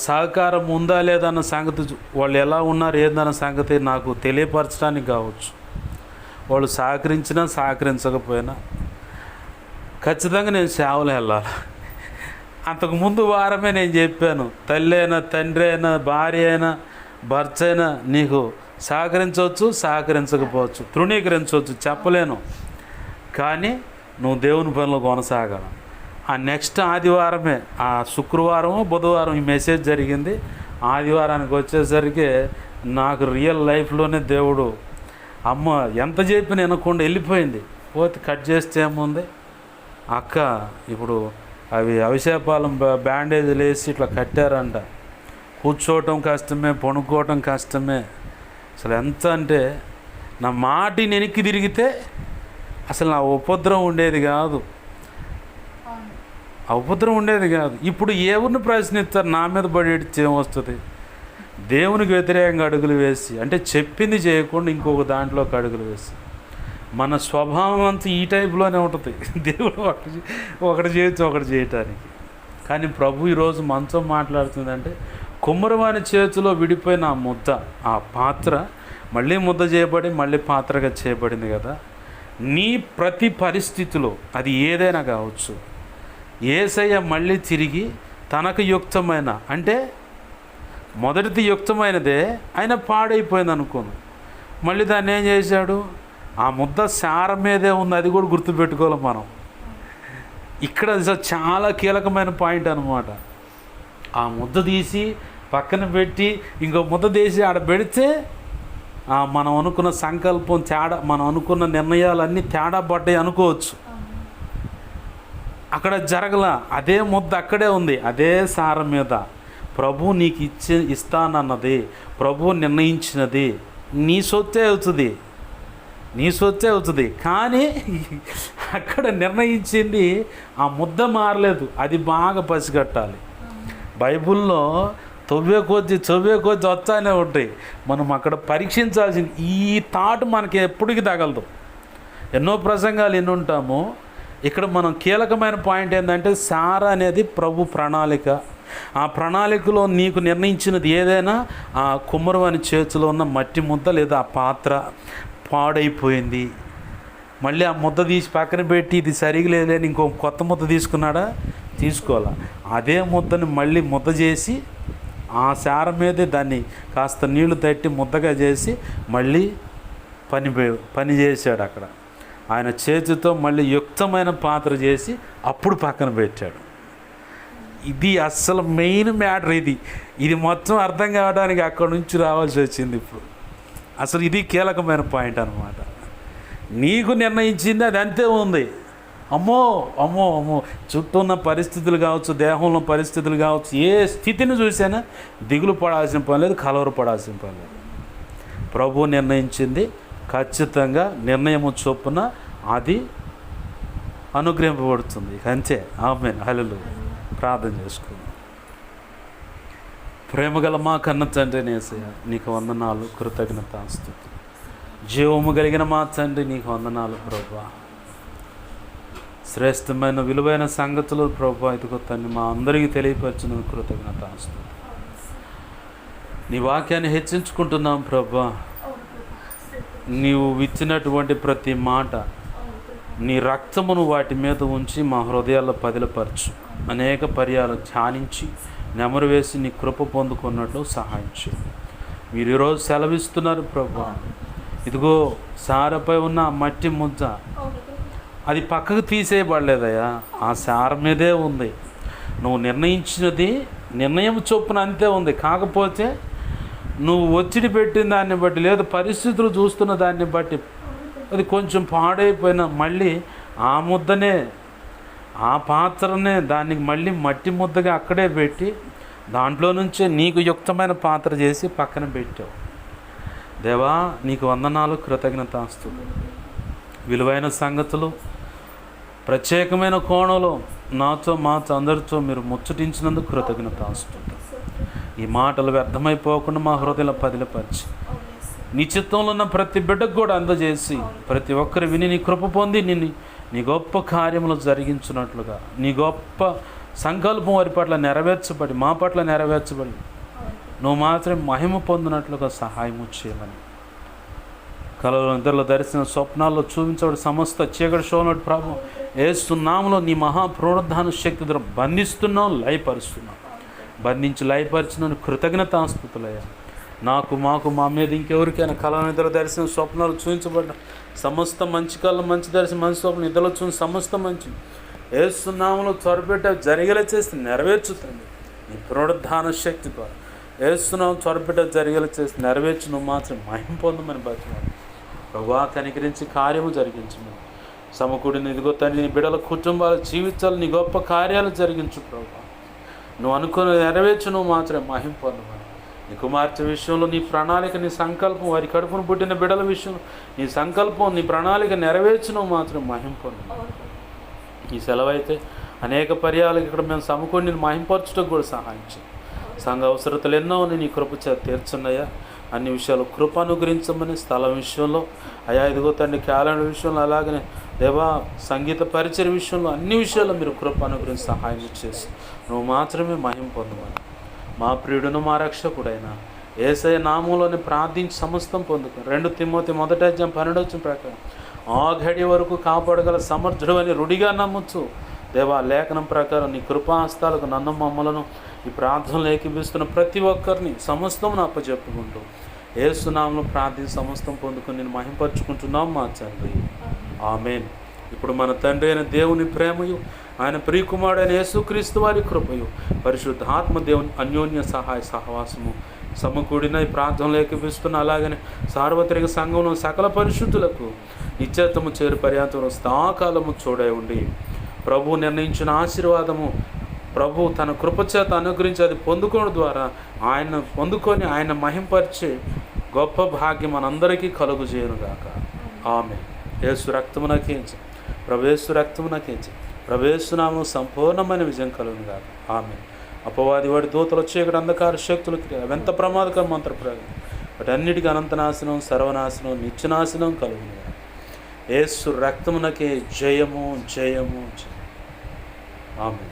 సహకారం ఉందా లేదా అన్న సంగతి, వాళ్ళు ఎలా ఉన్నారు ఏందన్న సంగతి నాకు తెలియపరచడానికి కావచ్చు. వాళ్ళు సహకరించకపోయినా ఖచ్చితంగా నేను సేవలు వెళ్ళాలి. అంతకుముందు వారమే నేను చెప్పాను, తల్లి అయినా, తండ్రి అయినా, భార్య అయినా, భర్త అయినా నీకు సహకరించవచ్చు, సహకరించకపోవచ్చు, తృణీకరించవచ్చు, చెప్పలేను. కానీ నువ్వు దేవుని పనిలో కొనసాగాలి. ఆ నెక్స్ట్ ఆదివారమే, ఆ శుక్రవారం బుధవారం ఈ మెసేజ్ జరిగింది. ఆదివారానికి వచ్చేసరికి నాకు రియల్ లైఫ్లోనే దేవుడు అమ్మ ఎంత చెప్పి వినకుండా వెళ్ళిపోయింది. పోతే కట్ చేస్తే ఏముంది అక్క, ఇప్పుడు అవి అవిషేపాలం బ్యాండేజీలు వేసి ఇట్లా కట్టారంట. కూర్చోవటం కష్టమే, పడుకోవటం కష్టమే. అసలు ఎంత అంటే నా మాటిని వెనక్కి తిరిగితే అసలు నా ఉపద్రవం ఉండేది కాదు, ఆ ఉపద్రవం ఉండేది కాదు. ఇప్పుడు ఎవరిని ప్రశ్నిస్తారు? నా మీద పడి ఏమొస్తుంది? దేవునికి వ్యతిరేకంగా అడుగులు వేసి, అంటే చెప్పింది చేయకుండా ఇంకొక దాంట్లోకి అడుగులు వేసి, మన స్వభావం అంతా ఈ టైప్లోనే ఉంటుంది. దేవుడు ఒకటి చేయొచ్చు, ఒకటి చేయటానికి. కానీ ప్రభు ఈరోజు మనతో మాట్లాడుతుందంటే, కుమ్మరవాని చేతిలో విడిపోయిన ఆ ముద్ద, ఆ పాత్ర మళ్ళీ ముద్ద చేయబడి మళ్ళీ పాత్రగా చేయబడింది కదా. నీ ప్రతి పరిస్థితిలో అది ఏదైనా కావచ్చు, యేసయ్య మళ్ళీ తిరిగి తనకు యుక్తమైన, అంటే మొదటిది యుక్తమైనదే ఆయన పాడైపోయింది అనుకోను, మళ్ళీ దాన్ని ఏం చేశాడు? ఆ ముద్ద సారం మీదే ఉంది, అది కూడా గుర్తుపెట్టుకోవాలి మనం. ఇక్కడ చాలా కీలకమైన పాయింట్ అనమాట. ఆ ముద్ద తీసి పక్కన పెట్టి ఇంకో ముద్ద తీసి ఆడ పెడితే మనం అనుకున్న సంకల్పం తేడా, మనం అనుకున్న నిర్ణయాలన్నీ తేడా పడ్డాయి అనుకోవచ్చు. అక్కడ జరగల, అదే ముద్ద అక్కడే ఉంది, అదే సారం మీద. ప్రభు నీకు ఇస్తానన్నది, ప్రభు నిర్ణయించినది నీ సొత్తే అవుతుంది, నీ సొత్తే అవుతుంది. కానీ అక్కడ నిర్ణయించింది ఆ ముద్ద మారలేదు, అది బాగా పసిగట్టాలి. బైబిల్లో తవ్వే కొద్దీ వస్తానే ఉంటాయి. మనం అక్కడ పరీక్షించాల్సింది. ఈ థాట్ మనకి ఎప్పటికీ తగలదు. ఎన్నో ప్రసంగాలు ఎన్ని ఉంటామో, ఇక్కడ మనం కీలకమైన పాయింట్ ఏంటంటే, సారా అనేది ప్రభు ప్రణాళిక. ఆ ప్రణాళికలో నీకు నిర్ణయించినది ఏదైనా, ఆ కుమ్మరవాని చేతిలో ఉన్న మట్టి ముద్ద లేదా ఆ పాత్ర పాడైపోయింది. మళ్ళీ ఆ ముద్ద తీసి పక్కన పెట్టి ఇది సరిగా లేదని ఇంకో కొత్త ముద్ద తీసుకున్నాడా? తీసుకోవాలా. అదే ముద్దని మళ్ళీ ముద్ద చేసి ఆ సారం మీదే దాన్ని కాస్త నీళ్లు తట్టి ముద్దగా చేసి మళ్ళీ పని చేశాడు. అక్కడ ఆయన చేతితో మళ్ళీ యుక్తమైన పాత్ర చేసి అప్పుడు పక్కన పెట్టాడు. ఇది అస్సలు మెయిన్ మ్యాటర్. ఇది మొత్తం అర్థం కావడానికి అక్కడ నుంచి రావాల్సి వచ్చింది. ఇప్పుడు అసలు ఇది కీలకమైన పాయింట్ అనమాట. నీకు నిర్ణయించింది అది అంతే ఉంది. అమ్మో అమ్మో అమ్మో, చుట్టూ ఉన్న పరిస్థితులు కావచ్చు, దేహంలో పరిస్థితులు కావచ్చు, ఏ స్థితిని చూసినా దిగులు పడాల్సిన పని లేదు, కలవరపడాల్సిన పని లేదు. ప్రభు నిర్ణయించింది ఖచ్చితంగా నిర్ణయము చొప్పున అది అనుగ్రహింపబడుతుంది. అంతే. ఆమేన్. హల్లెలూయా. ప్రార్థన చేసుకుందాం. ప్రేమగల మా కన్న తండ్రి యేసయ్య, నీకు వందనాలు, కృతజ్ఞతాస్తుతి. జీవము కలిగిన మా తండ్రి, నీకు వందనాలు ప్రభువా. శ్రేష్టమైన విలువైన సంగతులు ప్రభువా, ఇదిగో తండ్రి మా అందరికీ తెలియపరిచిన కృతజ్ఞతాస్తుతి. నీ వాక్యాన్ని హెచ్చించుకుంటున్నాం ప్రభువా. నీవు ఇచ్చినటువంటి ప్రతి మాట, నీ రక్తమును వాటి మీద ఉంచి మా హృదయాల్లో పదిలపరచు. అనేక పర్యాలు ధ్యానించి నెమరు వేసి నీ కృప పొందుకున్నట్లు సహాయం చేయి. మీరు ఈరోజు సెలవిస్తున్నారు ప్రభువా. ఇదిగో సారపై ఉన్న మట్టి ముద్ద అది పక్కకు తీసేయబడలేదయ్యా, ఆ సార మీదే ఉంది. నువ్వు నిర్ణయించినది నిర్ణయం చొప్పున అంతే ఉంది. కాకపోతే నువ్వు ఒత్తిడి పెట్టిన దాన్ని బట్టి, లేదా పరిస్థితులు చూస్తున్న దాన్ని బట్టి అది కొంచెం పాడైపోయినా మళ్ళీ ఆ ముద్దనే, ఆ పాత్రనే దానికి మళ్ళీ మట్టి ముద్దగా అక్కడే పెట్టి దాంట్లో నుంచే నీకు యుక్తమైన పాత్ర చేసి పక్కన పెట్టావు. దేవా, నీకు వందనాలు, కృతజ్ఞతాస్తుతులు. విలువైన సంగతులు ప్రత్యేకమైన కోణంలో నాతో మాతో అందరితో మీరు ముచ్చటించినందుకు కృతజ్ఞతాస్తుతులు. ఈ మాటలు వ్యర్థమైపోకుండా మా హృదయంలో పదిలపరిచి నీ చిత్తంలో ఉన్న ప్రతి బిడ్డకు కూడా అందజేసి ప్రతి ఒక్కరు విని నీ కృప పొంది నీ గొప్ప కార్యములు జరిగించినట్లుగా, నీ గొప్ప సంకల్పం వారి పట్ల నెరవేర్చబడి మా పట్ల నెరవేర్చబడి నువ్వు మాత్రం మహిమ పొందినట్లుగా సహాయము చేయమని, కలలో నిద్రలో దర్శన స్వప్నాల్లో చూపించబడి సమస్త చీకటి శోనటి ప్రభు యేసు నామములో నీ మహాపునరుద్ధాన శక్తి ద్వారా బంధిస్తున్నావు, లయపరుస్తున్నావు. బంధించి లయపరిచిన కృతజ్ఞతాస్తుతులయ్యా. నాకు మాకు మా మీద ఇంకెవరికైనా కళ నిద్ర దర్శనం స్వప్నాలు చూపించబడ్డ సమస్త మంచి కళ మంచి దర్శనం మంచి స్వప్నం నిద్రలో చూసి సమస్త మంచి ఏసునామములో త్వరపెట్ట జరిగేలా చేసి నెరవేర్చుతుంది నీ పునరుద్ధాన శక్తి ద్వారా. ఏసునామం త్వరపెట్ట జరిగేలా చేసి నెరవేర్చు, నువ్వు మాత్రం మహిమ పొందమని బతిమాలి. ప్రభువా కనికరించి కార్యము జరిగించమని సమకూడిన ఇదిగో తండ్రి నీ బిడ్డల కుటుంబాల జీవితాలు నీ గొప్ప కార్యాలు జరిగించు ప్రభువా. నువ్వు అనుకున్న నెరవేర్చు, నువ్వు మాత్రమే మహిమ పొందమని. నీ కుమార్తె విషయంలో నీ ప్రణాళిక నీ సంకల్పం, వారి కడుపును పుట్టిన బిడ్డల విషయంలో నీ సంకల్పం నీ ప్రణాళిక నెరవేర్చు, నువ్వు మాత్రం మహిమ పొందమని. ఈ సెలవైతే అనేక పర్యాలకు ఇక్కడ మేము సమకూడి నేను మహింపరచుటకు కూడా సహాయం చేయి. సంఘ అవసరతలు ఎన్నో నీ కృప చేత తీర్చున్నాయా. అన్ని విషయాలు కృప అనుగ్రహించమని, స్థలం విషయంలో అయా ఇదిగో తండ్రి క్యాలెండర్ విషయంలో, అలాగనే దేవా సంగీత పరిచయ విషయంలో అన్ని విషయాల్లో మీరు కృప అనుగ్రహించి సహాయం చేసి నువ్వు మాత్రమే మహిమ పొందమని మా ప్రియుడును మా రక్షకుడైన యేసయ్య నామంలోనే ప్రార్థించి సమస్తం పొందుకు. 2 తిమోతి 1:12 ప్రకారం ఆ ఘడి వరకు కాపాడగల సమర్థుడు అని రుడిగా నమ్మచ్చు. దేవా లేఖనం ప్రకారం నీ కృపాహస్తాలకు నన్ను మమ్మలను ఈ ప్రార్థనలు ఏకీపిస్తున్న ప్రతి ఒక్కరిని సమస్తం అప్పచెప్పుకుంటూ యేసునామములో ప్రార్థించి సమస్తం పొందుకుని నేను మహింపరచుకుంటున్నాం మా తండ్రి. ఆమేన్. ఇప్పుడు మన తండ్రి అయిన దేవుని ప్రేమయు ఆయన ప్రియకుమారుడైన యేసుక్రీస్తు వారి కృపయు పరిశుద్ధాత్మ దేవుని అన్యోన్య సహాయ సహవాసము సమకూడిన ఈ ప్రార్థనలు ఏకీపిస్తున్న అలాగనే సార్వత్రిక సంఘంలో సకల పరిశుద్ధులకు నిత్యత్వము చేరు పర్యాంతం స్థాకాలము చూడే ఉండి ప్రభు నిర్ణయించిన ఆశీర్వాదము ప్రభు తన కృపచేత అనుగ్రహించి అది పొందుకోవడం ద్వారా ఆయన పొందుకొని ఆయన మహింపరిచే గొప్ప భాగ్యం మనందరికీ కలుగు చేయనుగాక. ఆమేన్. యేసు రక్తమునకేంచి ప్రవేశు రక్తమునకేంచి ప్రవేశనామం సంపూర్ణమైన విజయం కలుగునుగాక. ఆమేన్. అపవాది వాడి దూతలు చీకటి అంధకార శక్తులు అవెంత ప్రమాదకర మంత్రప్రయోగం వాటన్నిటికీ అనంతనాశనం సర్వనాశనం నిత్యనాశనం కలుగునుగాక. యేసు రక్తమునకే జయము జయము జయము. ఆమేన్.